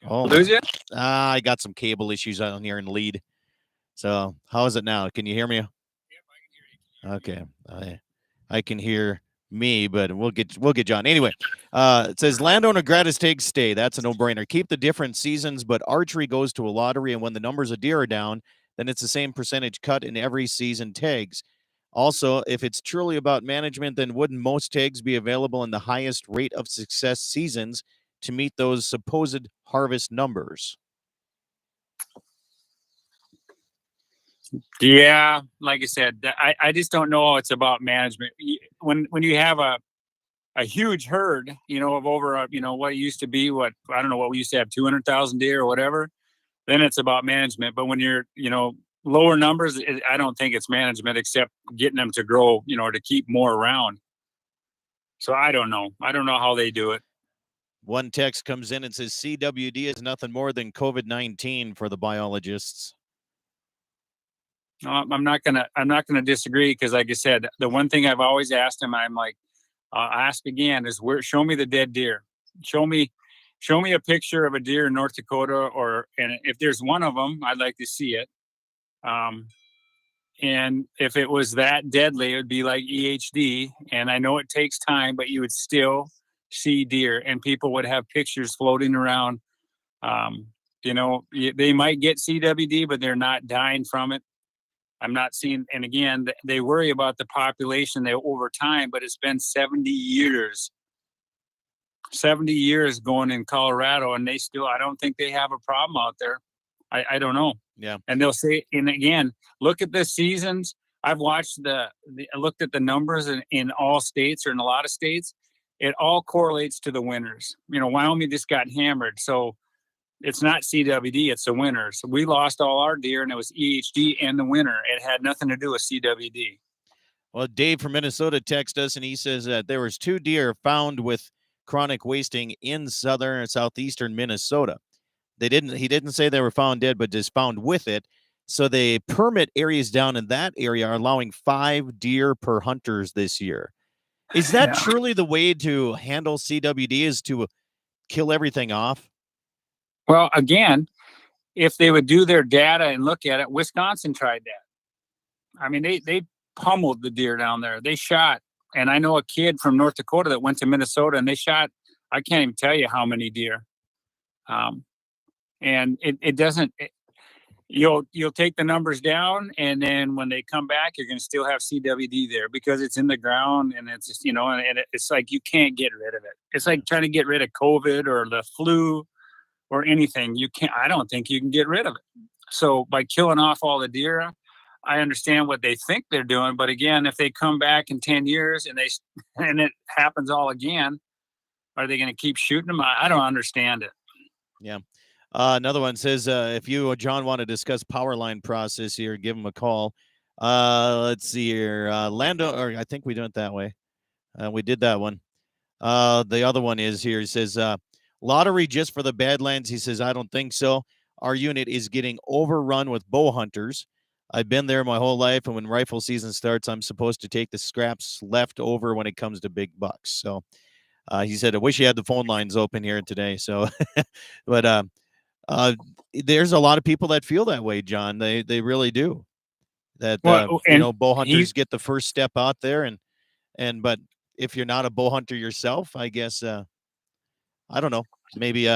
Oh, Lose you? I got some cable issues on here in lead. So how is it now? Can you hear me? Okay, I can hear me, but we'll get John. Anyway, it says landowner gratis takes stay. That's a no-brainer. Keep the different seasons, but archery goes to a lottery, and when the numbers of deer are down, then it's the same percentage cut in every season tags. Also, if it's truly about management, then wouldn't most tags be available in the highest rate of success seasons to meet those supposed harvest numbers? Yeah, like I said, I just don't know. It's about management. When you have a huge herd, of over, what it used to be, what we used to have 200,000 deer or whatever, then it's about management. But when you're, lower numbers, I don't think it's management except getting them to grow, to keep more around. So I don't know. I don't know how they do it. One text comes in and says CWD is nothing more than COVID-19 for the biologists. No, I'm not gonna disagree, because like I said, the one thing I've always asked him, I'm like, I'll ask again, is show me the dead deer. Show me a picture of a deer in North Dakota, and if there's one of them, I'd like to see it. And if it was that deadly, it would be like EHD. And I know it takes time, but you would still see deer, and people would have pictures floating around. They might get CWD, but they're not dying from it. I'm not seeing, and again, they worry about the population over time, but it's been 70 years going in Colorado, and I don't think they have a problem out there. I don't know. Yeah. And they'll say, and again, look at the seasons. I've watched I looked at the numbers in all states, or in a lot of states. It all correlates to the winters. Wyoming just got hammered. So it's not CWD, it's the winter. So we lost all our deer, and it was EHD and the winter. It had nothing to do with CWD. Well, Dave from Minnesota texted us, and he says that there was 2 deer found with chronic wasting in southern and southeastern Minnesota. He didn't say they were found dead, but just found with it. So the permit areas down in that area are allowing 5 deer per hunters this year. Is that truly the way to handle CWD, is to kill everything off? Well, again, if they would do their data and look at it, Wisconsin tried that. I mean, they pummeled the deer down there. They shot, and I know a kid from North Dakota that went to Minnesota, and they shot, I can't even tell you how many deer. And it doesn't, you'll take the numbers down, and then when they come back, you're going to still have CWD there, because it's in the ground, and it's just, and it's like, you can't get rid of it. It's like trying to get rid of COVID or the flu or anything. I don't think you can get rid of it. So by killing off all the deer, I understand what they think they're doing. But again, if they come back in 10 years and it happens all again, are they going to keep shooting them? I don't understand it. Yeah. Another one says, if you or John want to discuss power line process here, give them a call. Let's see here. Or I think we do it that way. We did that one. The other one is here. He says, lottery just for the Badlands. He says, I don't think so. Our unit is getting overrun with bow hunters. I've been there my whole life, and when rifle season starts, I'm supposed to take the scraps left over when it comes to big bucks. So he said, I wish he had the phone lines open here today. So, but there's a lot of people that feel that way, John. They really do. That bow hunters get the first step out there, but if you're not a bow hunter yourself, I guess I don't know, maybe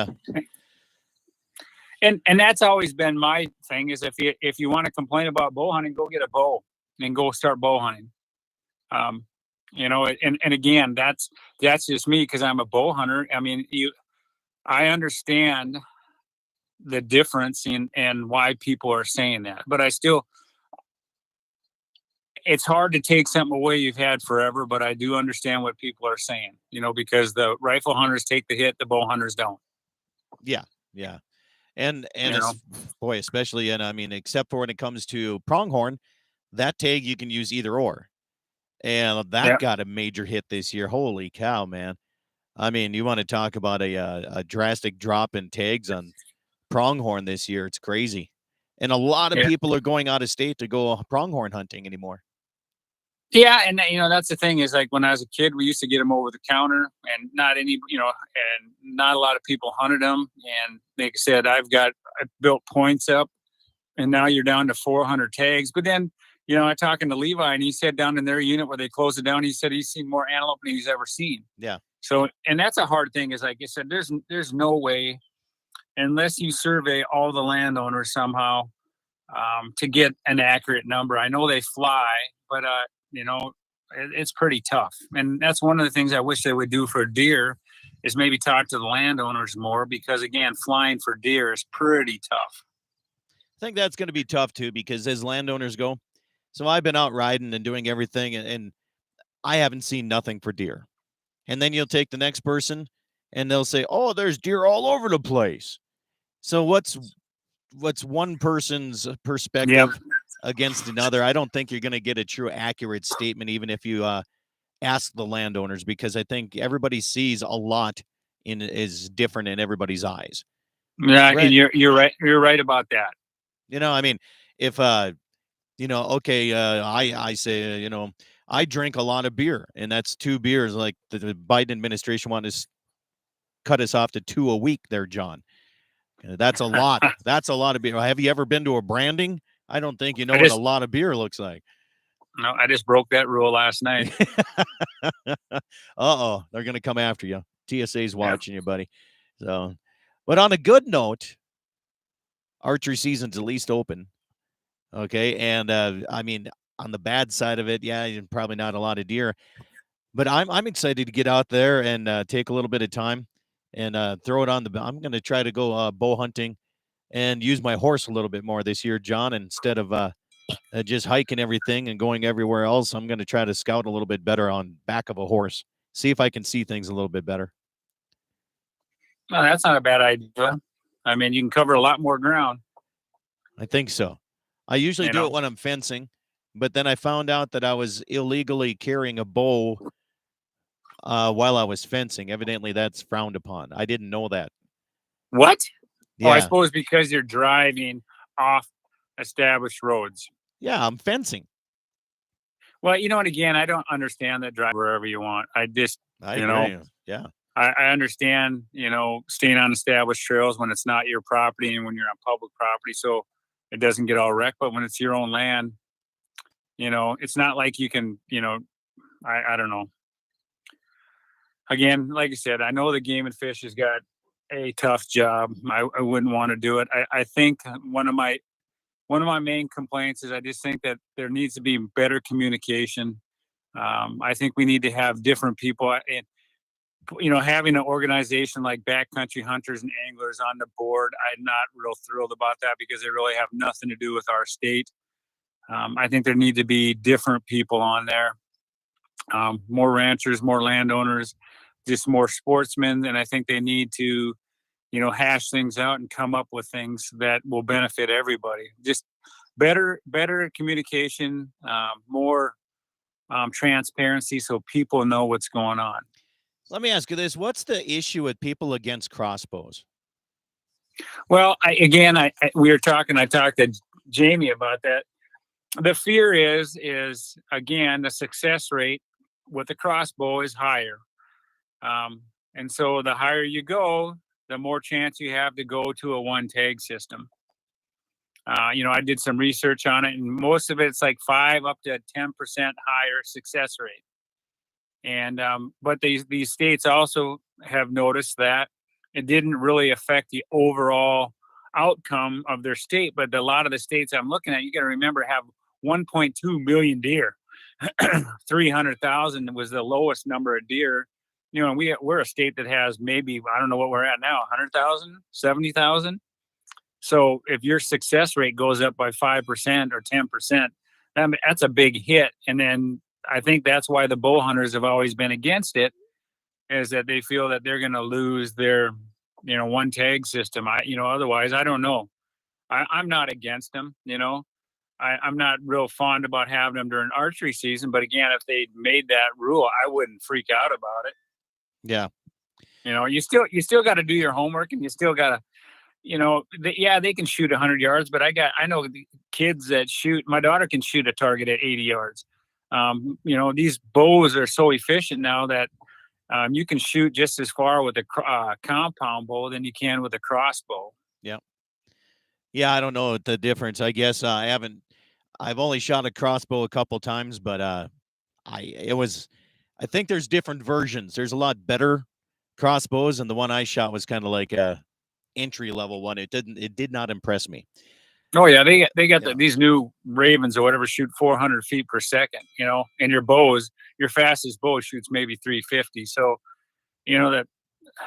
and that's always been my thing is if you want to complain about bow hunting, go get a bow and go start bow hunting. And again, that's just me because I'm a bow hunter. I mean, I understand the difference and why people are saying that, but it's hard to take something away you've had forever, but I do understand what people are saying, because the rifle hunters take the hit, the bow hunters don't. Yeah. And boy, especially, and I mean, except for when it comes to pronghorn, that tag you can use either or. And that got a major hit this year. Holy cow, man. I mean, you want to talk about a drastic drop in tags on pronghorn this year. It's crazy. And a lot of people are going out of state to go pronghorn hunting anymore. Yeah, and that's the thing is, like, when I was a kid, we used to get them over the counter, and not a lot of people hunted them. And like I said, I built points up, and now you're down to 400 tags. But then, talking to Levi, and he said down in their unit where they closed it down, he said he's seen more antelope than he's ever seen. Yeah. So, and that's a hard thing. Is like I said, there's no way, unless you survey all the landowners somehow, to get an accurate number. I know they fly, but it's pretty tough. And that's one of the things I wish they would do for deer is maybe talk to the landowners more, because again, flying for deer is pretty tough. I think that's going to be tough too, because as landowners go, so I've been out riding and doing everything, and I haven't seen nothing for deer. And then you'll take the next person and they'll say, oh, there's deer all over the place. So what's one person's perspective against another? I don't think you're going to get a true accurate statement, even if you ask the landowners, because I think everybody sees a lot is different in everybody's eyes. Yeah, right? And you're right. You're right about that. I mean, if I say, I drink a lot of beer, and that's 2 beers. Like the Biden administration wanted to cut us off to 2 a week there, John. That's a lot. That's a lot of beer. Have you ever been to a branding? I don't think what a lot of beer looks like. No, I just broke that rule last night. Uh-oh, they're going to come after you. TSA's watching you, buddy. So, but on a good note, archery season's at least open. Okay, and I mean, on the bad side of it, probably not a lot of deer, but I'm excited to get out there and take a little bit of time and throw it on I'm going to try to go bow hunting and use my horse a little bit more this year, John, instead of just hiking everything and going everywhere else. I'm going to try to scout a little bit better on back of a horse, see if I can see things a little bit better. Well, that's not a bad idea. I mean, you can cover a lot more ground. I think so. I usually do it when I'm fencing, but then I found out that I was illegally carrying a bow while I was fencing. Evidently, that's frowned upon. I didn't know that. What? Yeah. Oh, I suppose because you're driving off established roads. Yeah, I'm fencing. Well, and again, I don't understand that drive wherever you want. I understand, staying on established trails when it's not your property and when you're on public property, so it doesn't get all wrecked. But when it's your own land, it's not like you can, I don't know. Again, like I said, I know the Game and Fish has got a tough job. I wouldn't want to do it. I think one of my main complaints is I just think that there needs to be better communication. I think we need to have different people, and having an organization like Backcountry Hunters and Anglers on the board, I'm not real thrilled about that because they really have nothing to do with our state. I think there need to be different people on there, more ranchers, more landowners, just more sportsmen. And I think they need to, hash things out and come up with things that will benefit everybody. Just better communication, more transparency, so people know what's going on. Let me ask you this: what's the issue with people against crossbows? Well, I talked to Jamie about that. The fear is again, the success rate with the crossbow is higher. And so the higher you go, the more chance you have to go to a one tag system. I did some research on it, and most of it's like 5 up to 10% higher success rate. And but these states also have noticed that it didn't really affect the overall outcome of their state. But a lot of the states I'm looking at, you got to remember, have 1.2 million deer. 300,000 was the lowest number of deer. And we're a state that has maybe, I don't know what we're at now, 100,000, 70,000. So if your success rate goes up by 5% or 10%, that's a big hit. And then I think that's why the bow hunters have always been against it, is that they feel that they're going to lose their, one tag system. Otherwise, I don't know. I'm not against them. I'm not real fond about having them during archery season, but again, if they made that rule, I wouldn't freak out about it. Yeah. You still got to do your homework, and you still got to, they can shoot 100 yards, but I know the kids that shoot. My daughter can shoot a target at 80 yards. These bows are so efficient now that you can shoot just as far with a compound bow than you can with a crossbow. Yeah. Yeah. I don't know the difference. I guess I've only shot a crossbow a couple times, but I think there's different versions. There's a lot better crossbows, and the one I shot was kind of like a entry level one. It did not impress me. Oh yeah, they got these new Ravens or whatever shoot 400 feet per second. And your fastest bow shoots maybe 350. So, that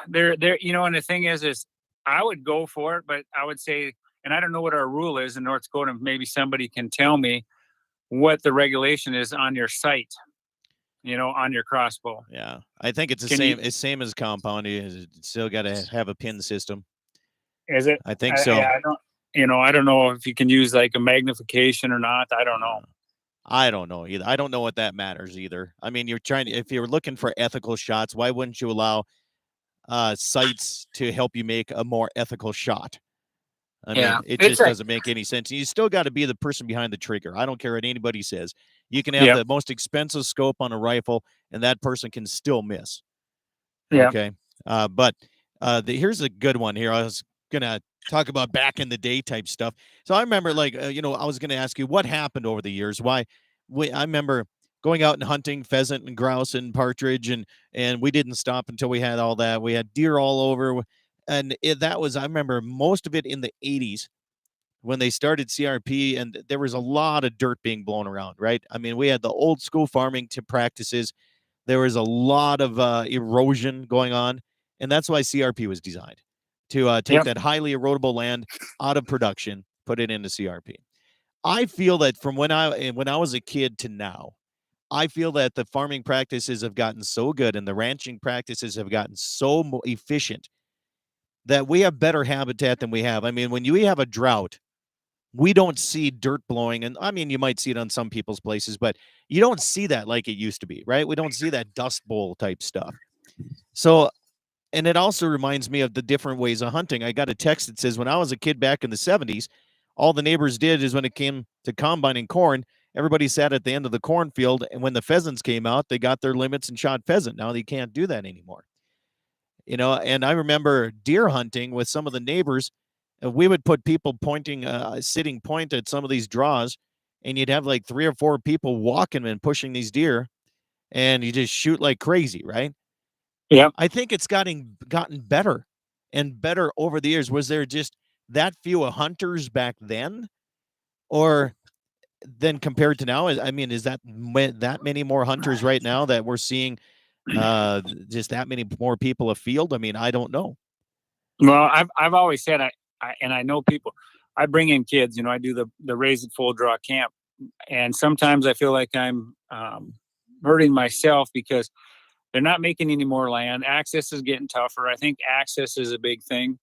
they're and the thing is I would go for it, but I would say, and I don't know what our rule is in North Dakota. Maybe somebody can tell me what the regulation is on your sight, on your crossbow. Yeah, I think it's It's same as compound. You still got to have a pin system. Is it? I think so. I don't know if you can use like a magnification or not. I don't know. I don't know either. I don't know what that matters either. I mean, if you're looking for ethical shots, why wouldn't you allow sights to help you make a more ethical shot? I mean, it just doesn't make any sense. You still got to be the person behind the trigger. I don't care what anybody says. You can have the most expensive scope on a rifle, and that person can still miss. Yeah. Okay. But here's a good one here. I was gonna talk about back in the day type stuff. So I remember, I was gonna ask you what happened over the years. I remember going out and hunting pheasant and grouse and partridge, and we didn't stop until we had all that. We had deer all over, and I remember most of it in the 80s when they started CRP, and there was a lot of dirt being blown around, right? I mean, we had the old school farming practices. There was a lot of erosion going on, and that's why CRP was designed, to take that highly erodible land out of production, put it into CRP. I feel that from when I was a kid to now, I feel that the farming practices have gotten so good and the ranching practices have gotten so efficient that we have better habitat than we have. I mean, when you have a drought, we don't see dirt blowing. And I mean, you might see it on some people's places, but you don't see that like it used to be, right? We don't see that dust bowl type stuff. So, and it also reminds me of the different ways of hunting. I got a text that says, when I was a kid back in the 70s, all the neighbors did is when it came to combining corn, everybody sat at the end of the cornfield. And when the pheasants came out, they got their limits and shot pheasant. Now they can't do that anymore. And I remember deer hunting with some of the neighbors. We would put people sitting point at some of these draws, and you'd have like 3 or 4 people walking and pushing these deer, and you just shoot like crazy, right? Yeah. I think it's gotten better and better over the years. Was there just that few hunters back then, or then compared to now? I mean, is that many more hunters right now that we're seeing just that many more people afield? I mean, I don't know. Well, I've always said I know people. I bring in kids. I do the raise it full draw camp, and sometimes I feel like I'm hurting myself because they're not making any more land. Access is getting tougher. I think access is a big thing.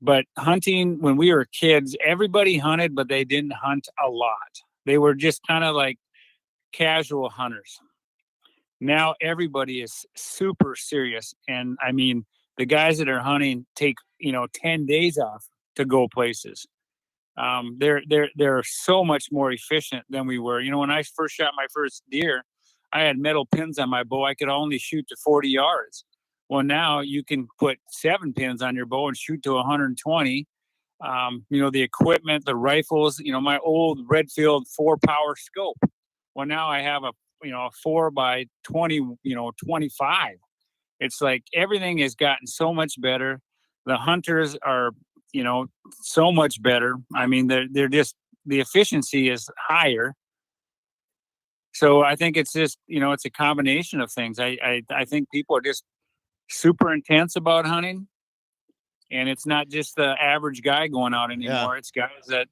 But hunting, when we were kids, everybody hunted, but they didn't hunt a lot. They were just kind of like casual hunters. Now everybody is super serious. And I mean, the guys that are hunting take, 10 days off to go places. They're so much more efficient than we were. When I first shot my first deer, I had metal pins on my bow. I could only shoot to 40 yards. Well, now you can put 7 pins on your bow and shoot to 120. The equipment, the rifles, my old Redfield 4-power scope. Well, now I have a 4 by 20, 25. It's like everything has gotten so much better. The hunters are, so much better. I mean, they're just, the efficiency is higher. So I think it's just, it's a combination of things. I think people are just super intense about hunting, and it's not just the average guy going out anymore. Yeah. It's guys that,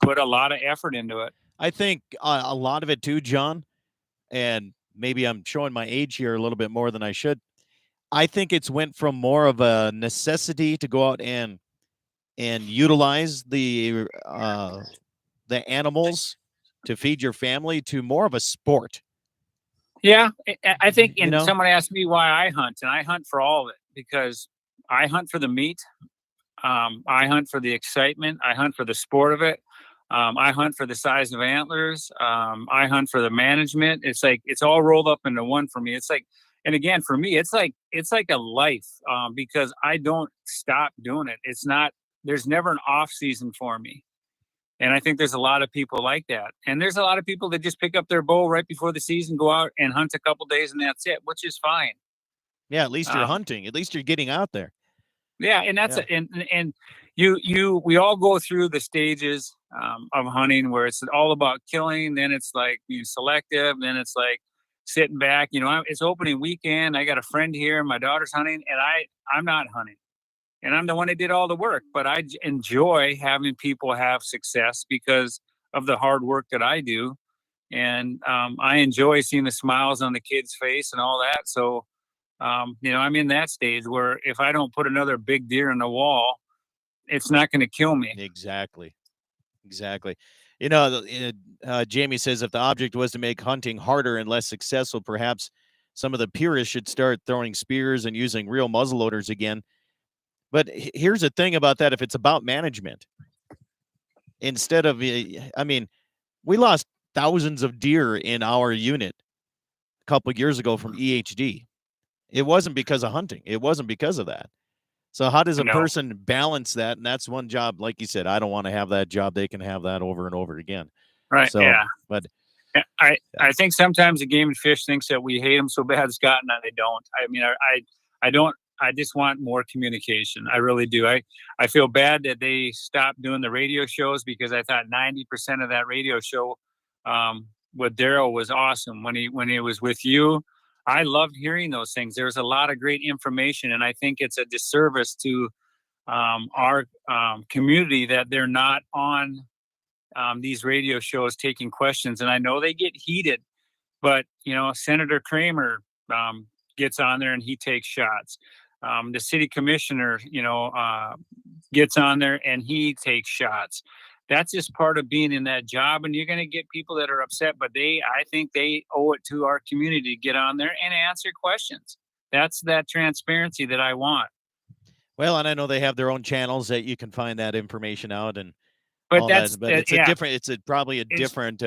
put a lot of effort into it. I think a lot of it too, John, and maybe I'm showing my age here a little bit more than I should. I think it's went from more of a necessity to go out and utilize the animals to feed your family to more of a sport. Yeah, I think, and someone asked me why I hunt, and I hunt for all of it, because I hunt for the meat. I hunt for the excitement. I hunt for the sport of it. I hunt for the size of antlers. I hunt for the management. It's like, it's all rolled up into one for me. It's like, and again, for me, it's like a life, because I don't stop doing it. It's not, there's never an off season for me. And I think there's a lot of people like that. And there's a lot of people that just pick up their bow right before the season, go out and hunt a couple days, and that's it, which is fine. Yeah, at least you're hunting. At least you're getting out there. Yeah, and that's and we all go through the stages of hunting where it's all about killing. Then it's like being selective. Then it's like sitting back. It's opening weekend. I got a friend here. My daughter's hunting, and I'm not hunting. And I'm the one that did all the work, but I enjoy having people have success because of the hard work that I do. And I enjoy seeing the smiles on the kids' face and all that. So, I'm in that stage where if I don't put another big deer in the wall, it's not going to kill me. Exactly. Jamie says if the object was to make hunting harder and less successful, perhaps some of the purists should start throwing spears and using real muzzleloaders again. But here's the thing about that. If it's about management, instead of, we lost thousands of deer in our unit a couple of years ago from EHD. It wasn't because of hunting. It wasn't because of that. So how does a person balance that? And that's one job. Like you said, I don't want to have that job. They can have that over and over again. Right. So, yeah. But I think sometimes the Game and Fish thinks that we hate them so bad, Scott, and I don't. I don't. I just want more communication. I really do. I feel bad that they stopped doing the radio shows, because I thought 90% of that radio show with Daryl was awesome. When he was with you, I loved hearing those things. There's a lot of great information, and I think it's a disservice to our community that they're not on these radio shows taking questions. And I know they get heated, but Senator Kramer gets on there and he takes shots. The city commissioner, gets on there and he takes shots. That's just part of being in that job. And you're going to get people that are upset, but I think they owe it to our community to get on there and answer questions. That's that transparency that I want. Well, and I know they have their own channels that you can find that information out, and but that's that. But it's a different. It's probably a different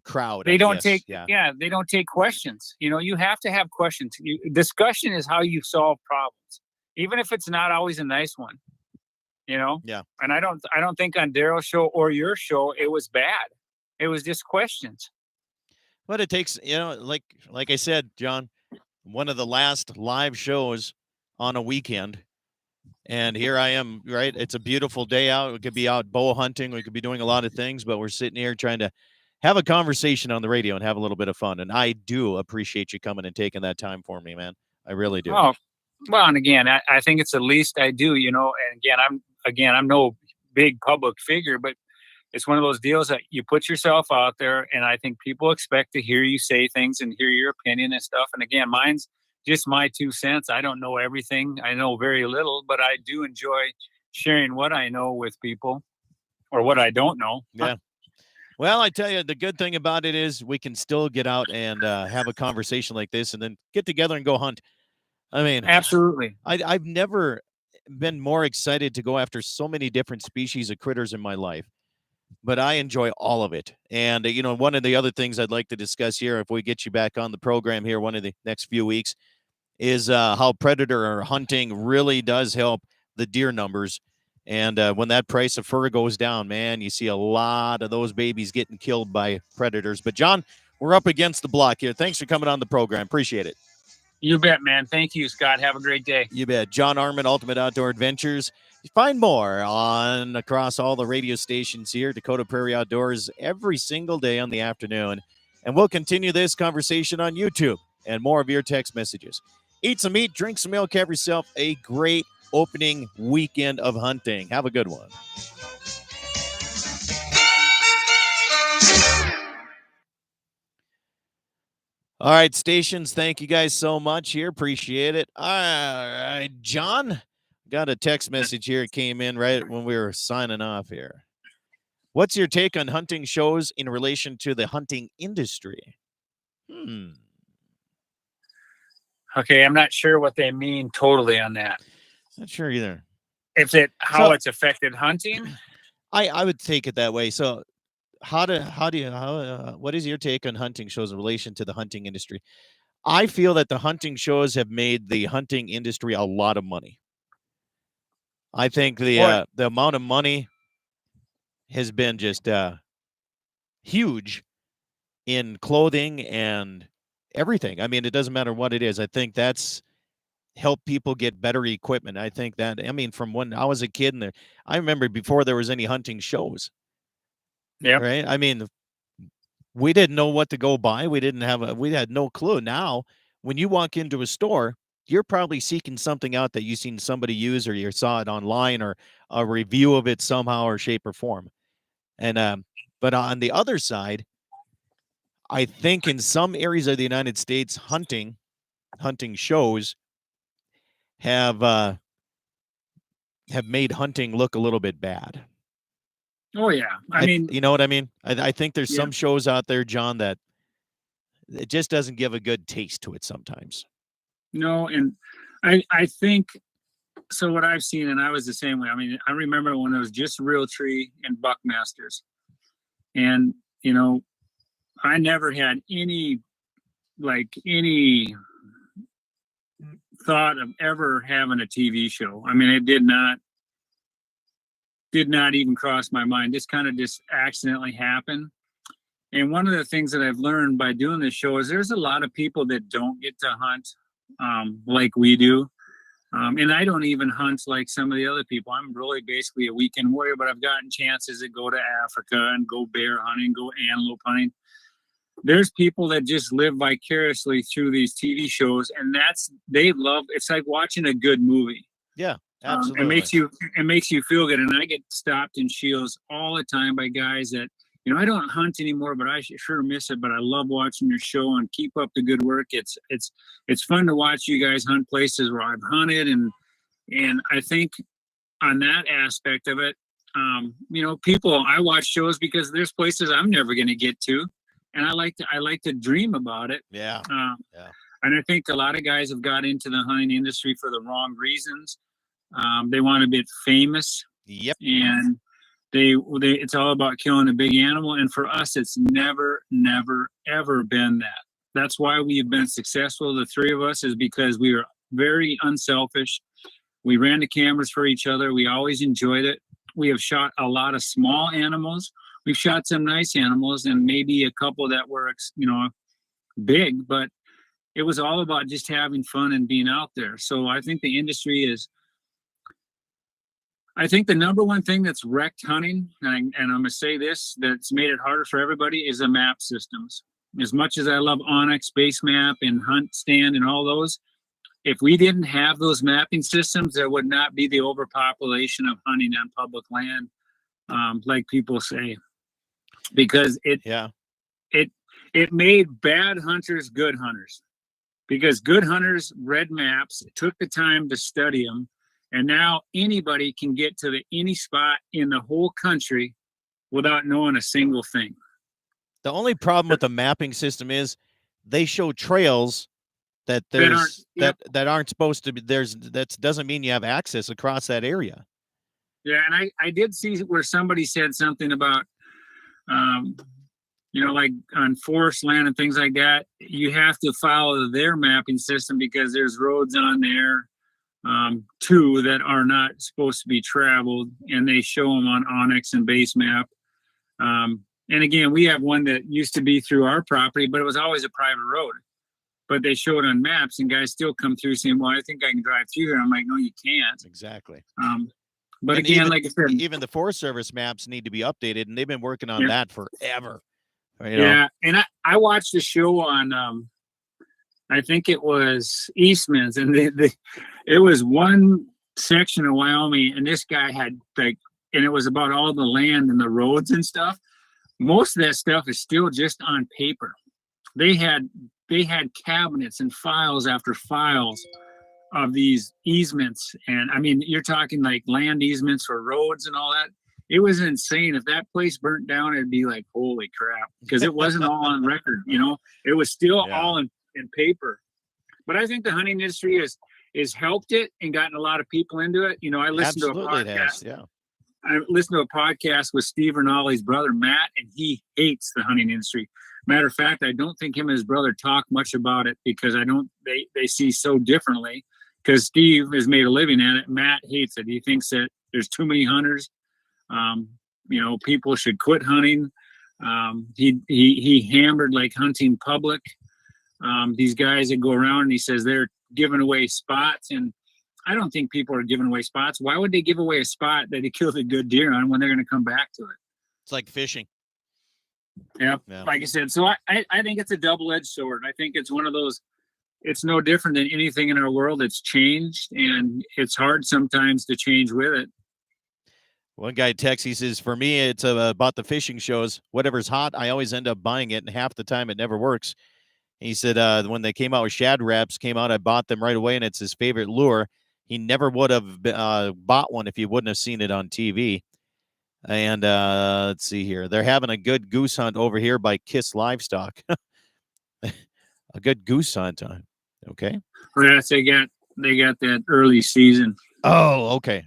crowd. They don't take. Yeah, they don't take questions. You have to have questions. Discussion is how you solve problems, even if it's not always a nice one. Yeah. And I don't think on Daryl's show or your show it was bad. It was just questions. But it takes, like I said, John, one of the last live shows on a weekend. And here I am, right? It's a beautiful day out. We could be out bow hunting. We could be doing a lot of things, but we're sitting here trying to have a conversation on the radio and have a little bit of fun. And I do appreciate you coming and taking that time for me, man. I really do. Oh, well, and again, I think it's the least I do, and again, I'm no big public figure, but it's one of those deals that you put yourself out there, and I think people expect to hear you say things and hear your opinion and stuff. And again, mine's just my 2 cents. I don't know everything. I know very little, but I do enjoy sharing what I know with people or what I don't know. Yeah. Well, I tell you, the good thing about it is we can still get out and have a conversation like this and then get together and go hunt. I mean, Absolutely. I've never been more excited to go after so many different species of critters in my life, but I enjoy all of it. And, one of the other things I'd like to discuss here, if we get you back on the program here one of the next few weeks, is how predator hunting really does help the deer numbers. And when that price of fur goes down, man, you see a lot of those babies getting killed by predators. But, John, we're up against the block here. Thanks for coming on the program. Appreciate it. You bet, man. Thank you, Scott. Have a great day. You bet. John Arman, Ultimate Outdoor Adventures. You find more across all the radio stations here, Dakota Prairie Outdoors, every single day on the afternoon. And we'll continue this conversation on YouTube and more of your text messages. Eat some meat, drink some milk, have yourself a great opening weekend of hunting. Have a good one. All right, stations, thank you guys so much here. Appreciate it. All right, John, got a text message here. It came in right when we were signing off here. What's your take on hunting shows in relation to the hunting industry? Okay, I'm not sure what they mean totally on that. Not sure either. How it's affected hunting? I would take it that way. So what is your take on hunting shows in relation to the hunting industry? I feel that the hunting shows have made the hunting industry a lot of money. I think the amount of money has been just huge in clothing and everything. I mean, it doesn't matter what it is. I think that's helped people get better equipment. I think that, from when I was a kid, I remember before there was any hunting shows. Yeah. Right. I mean, we didn't know what to go buy. We had no clue. Now, when you walk into a store, you're probably seeking something out that you've seen somebody use, or you saw it online, or a review of it somehow or shape or form. And, but on the other side, I think in some areas of the United States, hunting shows have made hunting look a little bit bad. Oh yeah. I mean, you know what I mean? I think there's some shows out there, John, that it just doesn't give a good taste to it sometimes. No, and I think so. What I've seen, and I was the same way. I mean, I remember when it was just Realtree and Buckmasters, and I never had any thought of ever having a TV show. I mean, it did not even cross my mind. This kind of just accidentally happened. And one of the things that I've learned by doing this show is there's a lot of people that don't get to hunt like we do. And I don't even hunt like some of the other people. I'm really basically a weekend warrior, but I've gotten chances to go to Africa and go bear hunting, go antelope hunting. There's people that just live vicariously through these TV shows, and it's like watching a good movie. Yeah, absolutely. It makes you feel good. And I get stopped in shields all the time by guys that, I don't hunt anymore, but I sure miss it. But I love watching your show, and keep up the good work. It's fun to watch you guys hunt places where I've hunted, and I think on that aspect of it, I watch shows because there's places I'm never going to get to, and I like to dream about it. Yeah. And I think a lot of guys have got into the hunting industry for the wrong reasons. They want to be famous. Yep. And it's all about killing a big animal. And for us, it's never, ever been that. That's why we've been successful. The three of us is because we are very unselfish. We ran the cameras for each other. We always enjoyed it. We have shot a lot of small animals. We've shot some nice animals, and maybe a couple that were, big, but it was all about just having fun and being out there. So I think the industry I think the number one thing that's wrecked hunting, and I'm going to say this, that's made it harder for everybody, is the map systems. As much as I love Onyx, Base Map, and Hunt Stand and all those, if we didn't have those mapping systems, there would not be the overpopulation of hunting on public land, like people say. Because it made bad hunters good hunters. Because good hunters read maps, took the time to study them, And now anybody can get to any spot in the whole country without knowing a single thing. The only problem with the mapping system is they show trails that aren't supposed to be. That doesn't mean you have access across that area. Yeah, and I did see where somebody said something about, like on forest land and things like that, you have to follow their mapping system because there's roads on there too that are not supposed to be traveled, and they show them on Onyx and Base Map. And again, we have one that used to be through our property, but it was always a private road. But they show it on maps, and guys still come through saying, "Well, I think I can drive through here." I'm like, "No, you can't." Exactly. But and again, even, like I said, even the Forest Service maps need to be updated, and they've been working on that forever. Yeah, and I watched a show on, I think it was Eastman's, and it was one section of Wyoming, and this guy had and it was about all the land and the roads and stuff. Most of that stuff is still just on paper. They had cabinets and files after files of these easements, and I mean, you're talking like land easements for roads and all that. It was insane. If that place burnt down, it'd be like, holy crap, because it wasn't all on record. It was still all in paper. But I think the hunting industry has helped it and gotten a lot of people into it. I listened to a podcast. I listened to a podcast with Steve Rinaldi's brother Matt, and he hates the hunting industry. Matter of fact, I don't think him and his brother talk much about it because they see so differently. Because Steve has made a living at it, Matt hates it. He thinks that there's too many hunters. People should quit hunting. He hammered like hunting public. These guys that go around, and he says they're giving away spots, and I don't think people are giving away spots. Why would they give away a spot that they killed a good deer on when they're going to come back to it? It's like fishing. Yeah, like I said. So I think it's a double-edged sword. I think it's one of those. It's no different than anything in our world. It's changed, and it's hard sometimes to change with it. One guy texts, he says, for me, it's about the fishing shows. Whatever's hot, I always end up buying it, and half the time it never works. He said when they came out with shad wraps, I bought them right away, and it's his favorite lure. He never would have bought one if he wouldn't have seen it on TV. And let's see here. They're having a good goose hunt over here by Kiss Livestock. A good goose hunt. Okay. Yes, they got that early season. Oh, okay.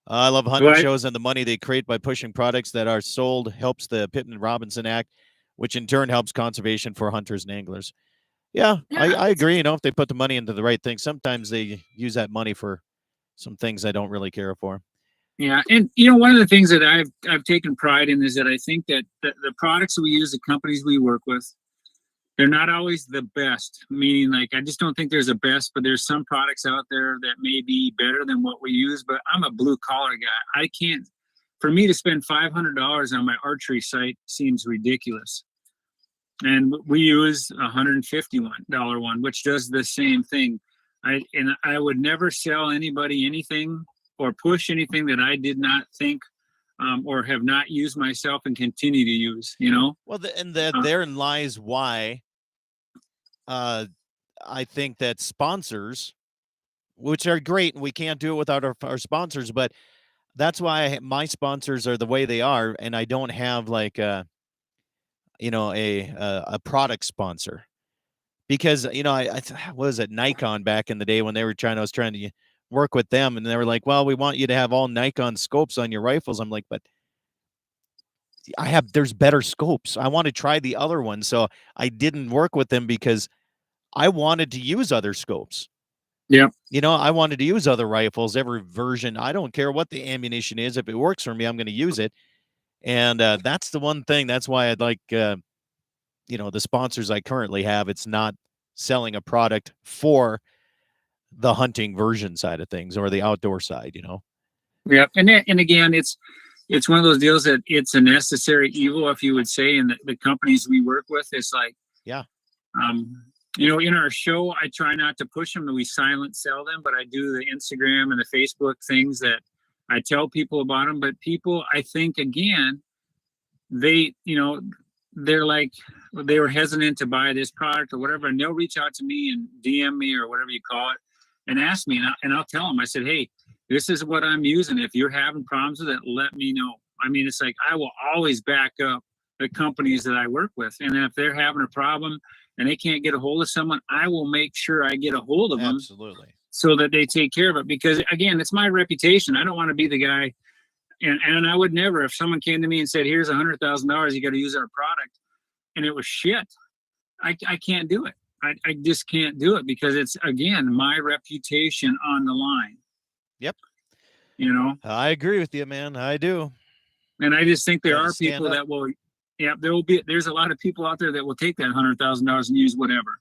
I love hunting shows, and the money they create by pushing products that are sold helps the Pittman Robinson Act, which in turn helps conservation for hunters and anglers. Yeah. I agree. If they put the money into the right thing, sometimes they use that money for some things I don't really care for. Yeah, and one of the things that I've taken pride in is that I think that the products that we use, the companies we work with, they're not always the best. Meaning, like, I just don't think there's a best, but there's some products out there that may be better than what we use. But I'm a blue collar guy. I can't. For me to spend $500 on my archery site seems ridiculous. And we use a $151 one, which does the same thing. I would never sell anybody anything or push anything that I did not think or have not used myself and continue to use, Well, therein lies why I think that sponsors, which are great, and we can't do it without our sponsors, but that's why my sponsors are the way they are, and I don't have like a product sponsor. Because, I was at Nikon back in the day when I was trying to work with them, and they were like, well, we want you to have all Nikon scopes on your rifles. I'm like, but there's better scopes. I want to try the other one. So I didn't work with them because I wanted to use other scopes. Yeah. I wanted to use other rifles, every version. I don't care what the ammunition is. If it works for me, I'm going to use it. And that's the one thing. That's why I'd like, the sponsors I currently have. It's not selling a product for the hunting version side of things or the outdoor side, Yeah. And again, it's one of those deals that it's a necessary evil, if you would say, and the companies we work with, it's like, yeah. In our show, I try not to push them, and we silent sell them, but I do the Instagram and the Facebook things that I tell people about them. But people, I think, again, they're like, they were hesitant to buy this product or whatever, and they'll reach out to me and DM me or whatever you call it. and ask me, and I'll tell them. I said, hey, this is what I'm using. If you're having problems with it, let me know. I mean, it's like I will always back up the companies that I work with, and if they're having a problem and they can't get a hold of someone, I will make sure I get a hold of them. Absolutely. So that they take care of it. Because again, it's my reputation. I don't want to be the guy. And I would never, if someone came to me and said, here's $100,000, you got to use our product, and it was shit, I can't do it. I just can't do it, because it's, again, my reputation on the line. Yep. You know? I agree with you, man. I do. And I just think there are stand people up. that will, there's a lot of people out there that will take that $100,000 and use whatever,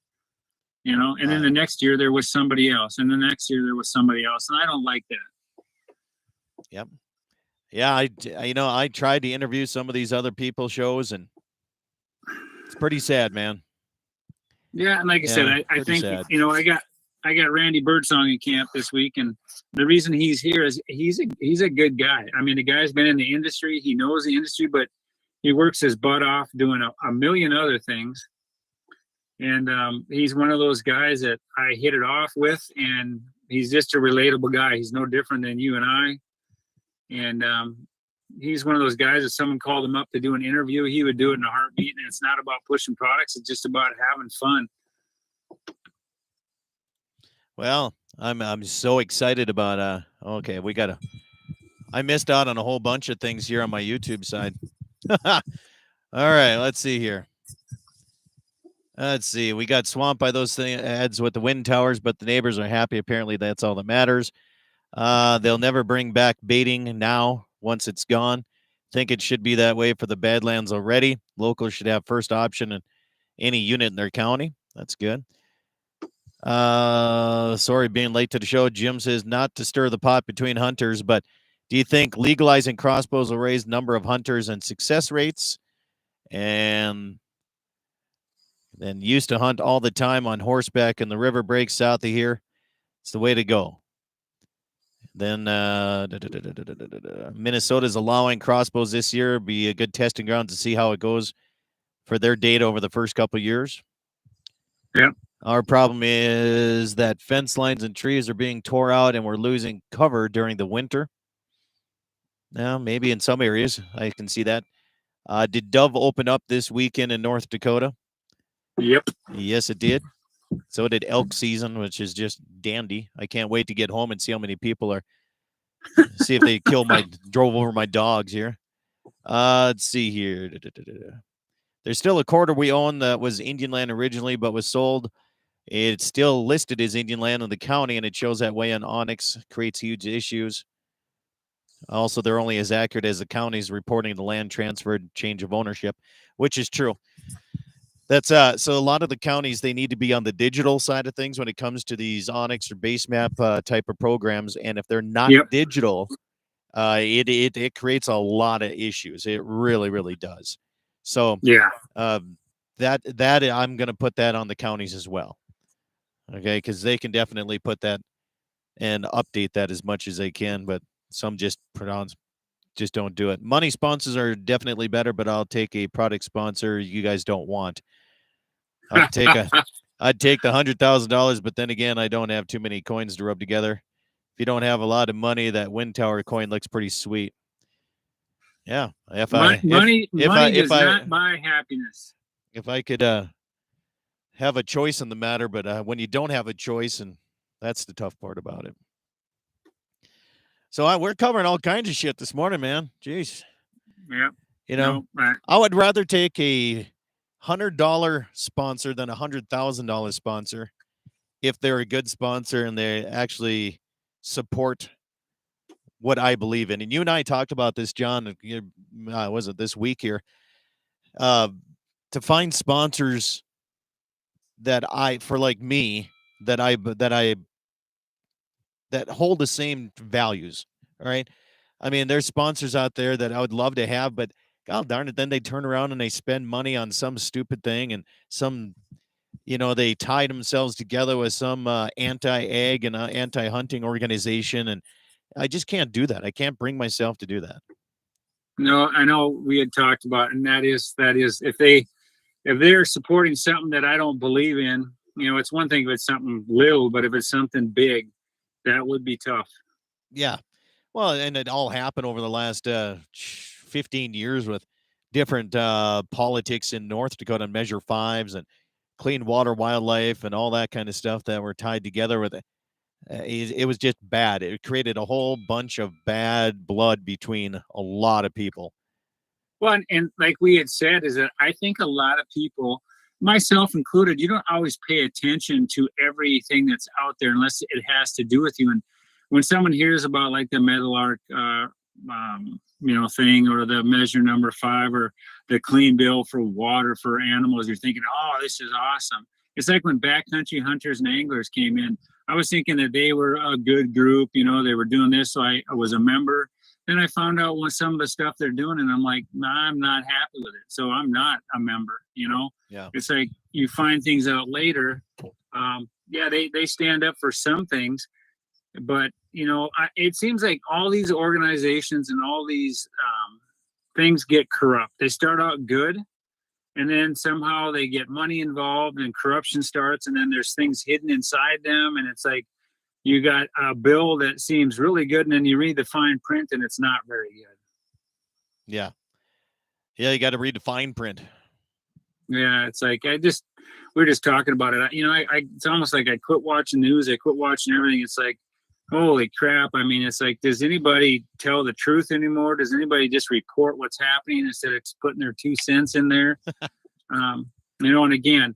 you know? And then the next year there was somebody else, and the next year there was somebody else. And I don't like that. Yep. Yeah, I tried to interview some of these other people shows, and it's pretty sad, man. Yeah, and like I said, I think sad. you know, I got Randy Birdsong in camp this week, and the reason he's here is he's a good guy. I mean, the guy's been in the industry, he knows the industry, but he works his butt off doing a million other things. And he's one of those guys that I hit it off with, and he's just a relatable guy. He's no different than you and I. And he's one of those guys, if someone called him up to do an interview, he would do it in a heartbeat. And it's not about pushing products, it's just about having fun. Well, I'm so excited about okay, I missed out on a whole bunch of things here on my YouTube side. All right, let's see here. Let's see. We got swamped by those ads with the wind towers, but the neighbors are happy. Apparently, that's all that matters. They'll never bring back baiting now once it's gone. Think it should be that way for the Badlands already. Locals should have first option in any unit in their county. That's good. Sorry, being late to the show. Jim says not to stir the pot between hunters, but do you think legalizing crossbows will raise number of hunters and success rates? And then used to hunt all the time on horseback and the river breaks south of here. It's the way to go. Then Minnesota's allowing crossbows this year. Be a good testing ground to see how it goes for their data over the first couple of years. Yeah. Our problem is that fence lines and trees are being tore out and we're losing cover during the winter. Now, maybe in some areas, I can see that. Did Dove open up this weekend in North Dakota? Yep. Yes, it did. So did elk season, which is just dandy. I can't wait to get home and see how many people are. See if they drove over my dogs here. Let's see here. There's still a quarter we own that was Indian land originally, but was sold. It's still listed as Indian land in the county, and it shows that way on Onyx. Creates huge issues. Also, they're only as accurate as the counties reporting the land transferred, change of ownership, which is true. That's so a lot of the counties, they need to be on the digital side of things when it comes to these Onyx or base map type of programs. And if they're not digital, it creates a lot of issues. It really, really does. So yeah, that I'm going to put that on the counties as well. Okay, because they can definitely put that and update that as much as they can, but some just don't do it. Money sponsors are definitely better, but I'll take a product sponsor you guys don't want. I'd take the $100,000, but then again, I don't have too many coins to rub together. If you don't have a lot of money, that wind tower coin looks pretty sweet. Yeah, money does not buy happiness. If I could have a choice in the matter, but when you don't have a choice, and that's the tough part about it. So we're covering all kinds of shit this morning, man. Jeez. Yeah. You know, I would rather take a $100 sponsor than $100,000 sponsor if they're a good sponsor and they actually support what I believe in. And you and I talked about this, John, was it this week here? To find sponsors that that hold the same values. All right. I mean, there's sponsors out there that I would love to have, but God darn it, then they turn around and they spend money on some stupid thing and they tie themselves together with some anti-ag and anti-hunting organization. And I just can't do that. I can't bring myself to do that. No, I know we had talked about, and that is if they're supporting something that I don't believe in, You know, it's one thing if it's something little, but if it's something big, that would be tough. Yeah. Well, and it all happened over the last 15 years with different politics in North Dakota, Measure 5s and clean water, wildlife, and all that kind of stuff that were tied together with it. It was just bad. It created a whole bunch of bad blood between a lot of people. Well, and like we had said, is that I think a lot of people, myself included, you don't always pay attention to everything that's out there unless it has to do with you. And when someone hears about like the Meadowlark, thing, or the Measure Number 5, or the clean bill for water for animals, you're thinking, oh, this is awesome. It's like when backcountry hunters and anglers came in. I was thinking that they were a good group, they were doing this, so I was a member. Then I found out what some of the stuff they're doing, and I'm like, nah, I'm not happy with it, so I'm not a member. Yeah. It's like you find things out later. They stand up for some things, but it seems like all these organizations and all these things get corrupt. They start out good, and then somehow they get money involved and corruption starts, and then there's things hidden inside them, and it's like you got a bill that seems really good, and then you read the fine print and it's not very good. Yeah, you got to read the fine print. Yeah, it's like we're just talking about it. It's almost like I quit watching news, I quit watching everything. It's like, holy crap. I mean, it's like, does anybody tell the truth anymore? Does anybody just report what's happening instead of putting their 2 cents in there? And again,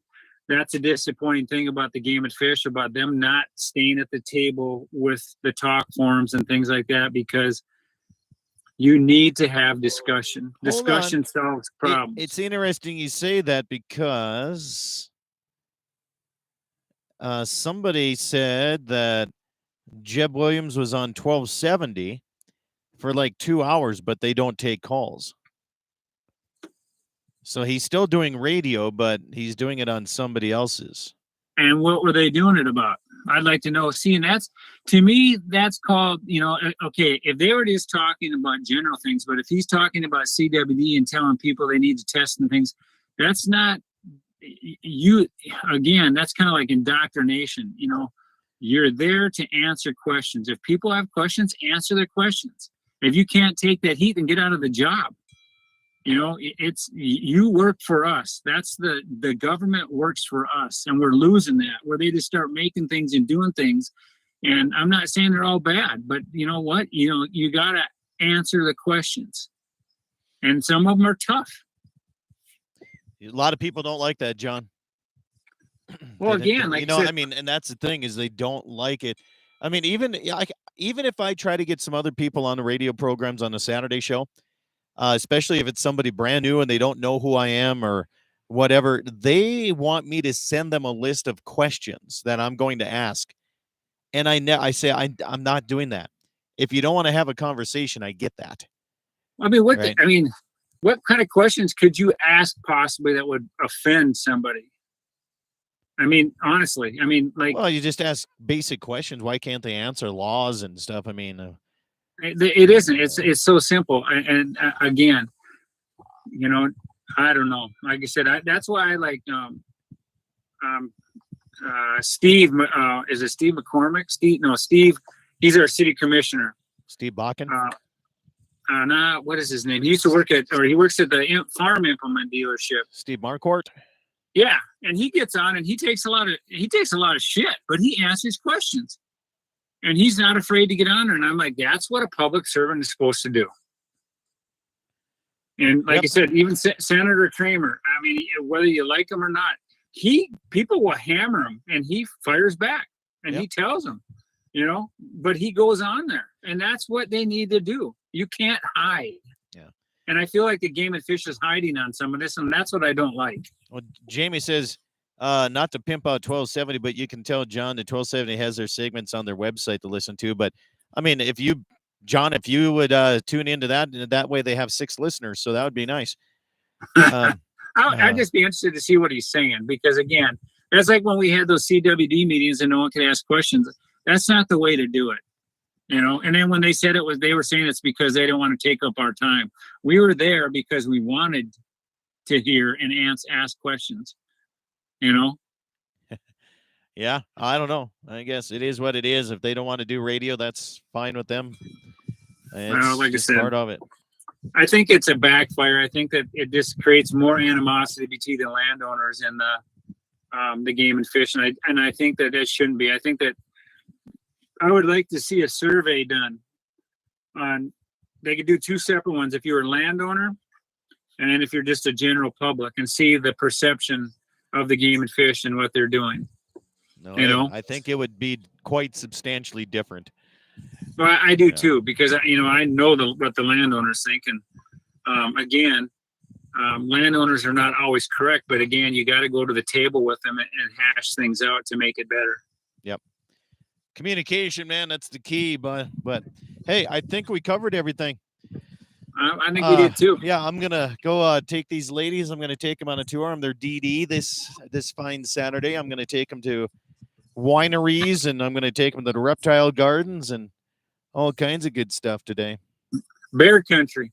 that's a disappointing thing about the Game and Fish, about them not staying at the table with the talk forums and things like that, because you need to have discussion. Discussion solves problems. It's interesting you say that, because somebody said that Jeb Williams was on 1270 for like 2 hours, but they don't take calls. So he's still doing radio, but he's doing it on somebody else's. And what were they doing it about? I'd like to know. See, and to me, that's called, okay, if they were just talking about general things, but if he's talking about CWD and telling people they need to test and things, that's not, that's kind of like indoctrination. You're there to answer questions. If people have questions, answer their questions. If you can't take that heat, then get out of the job. You work for us. That's the government works for us, and we're losing that, where they just start making things and doing things. And I'm not saying they're all bad, but you know what? You got to answer the questions, and some of them are tough. A lot of people don't like that, John. Well, again, like I said, and that's the thing, is they don't like it. I mean, even if I try to get some other people on the radio programs on a Saturday show, especially if it's somebody brand new and they don't know who I am or whatever, they want me to send them a list of questions that I'm going to ask. And I say, I'm not doing that. If you don't want to have a conversation, I get that. I mean, what kind of questions could you ask possibly that would offend somebody? I mean, honestly, well, you just ask basic questions. Why can't they answer laws and stuff? I mean, it isn't. It's so simple. And again, I don't know. Like I said, that's why I like Steve. Is it Steve McCormick? Steve. He's our city commissioner. Steve Bakken. What is his name? He used to work he works at the farm implement dealership. Steve Marquardt. Yeah, and he gets on and he takes a lot of shit, but he answers questions, and he's not afraid to get on there. And I'm like, that's what a public servant is supposed to do. And like I said, even Senator Kramer, I mean, whether you like him or not, people will hammer him, and he fires back, and he tells them, but he goes on there, and that's what they need to do. You can't hide. Yeah. And I feel like the Game and Fish is hiding on some of this, and that's what I don't like. Well, Jamie says, not to pimp out 1270, but you can tell John that 1270 has their segments on their website to listen to. But I mean, if you would tune into that way, they have 6 listeners, so that would be nice. I'd just be interested to see what he's saying, because again, it's like when we had those CWD meetings and no one could ask questions. That's not the way to do it. And then when they said they were saying it's because they didn't want to take up our time. We were there because we wanted to hear and ask questions, Yeah, I don't know. I guess it is what it is. If they don't want to do radio, that's fine with them. It's like I just said, part of it. I think it's a backfire. I think that it just creates more animosity between the landowners and the game and fish, and I think that it shouldn't be. I think that I would like to see a survey done on. They could do two separate ones if you're a landowner, and then if you're just a general public, and see the perception of the game and fish and what they're doing. No, you know, I think it would be quite substantially different. Well, I do too, because I know what the landowners think, and again, landowners are not always correct, but again, you got to go to the table with them and hash things out to make it better. Yep, communication, man, that's the key. But hey, I think we covered everything. I think we did too. Yeah, I'm gonna go take these ladies. I'm gonna take them on a tour. I'm their DD this fine Saturday. I'm gonna take them to wineries, and I'm gonna take them to the reptile gardens and all kinds of good stuff today. Bear country.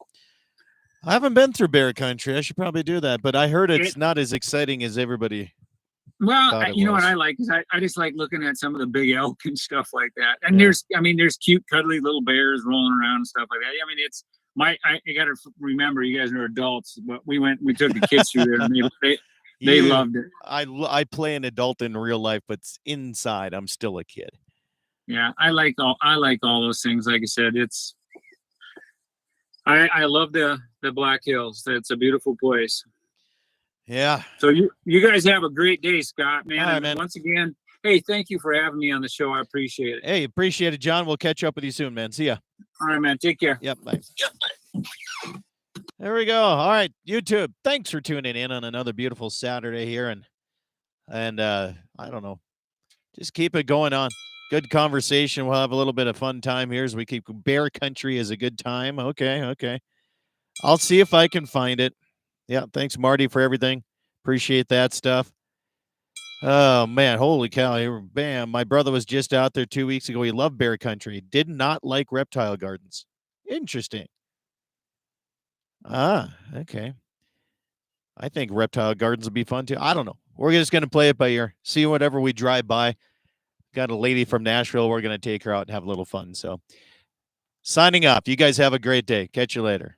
I haven't been through bear country. I should probably do that, but I heard it's not as exciting as everybody. Well, you know what I like is I just like looking at some of the big elk and stuff like that. And there's cute, cuddly little bears rolling around and stuff like that. I mean, it's I got to remember, you guys are adults, but we took the kids through there, and they loved it. I play an adult in real life, but inside I'm still a kid. Yeah, I like all those things. Like I said, I love the Black Hills. It's a beautiful place. Yeah. So you guys have a great day, Scott, man. All right, and man. Once again, hey, thank you for having me on the show. I appreciate it. Hey, appreciate it, John. We'll catch up with you soon, man. See ya. All right, man. Take care. Yep. Bye. There we go. All right, YouTube. Thanks for tuning in on another beautiful Saturday here, and I don't know, just keep it going on. Good conversation. We'll have a little bit of fun time here as we keep bear country is a good time. Okay. I'll see if I can find it. Yeah. Thanks, Marty, for everything. Appreciate that stuff. Oh man, holy cow. Bam. My brother was just out there 2 weeks ago. He loved bear country. Did not like reptile gardens. Interesting. Okay. I think reptile gardens would be fun too. I don't know. We're just going to play it by ear. See whatever we drive by. Got a lady from Nashville. We're going to take her out and have a little fun. So signing off. You guys have a great day. Catch you later.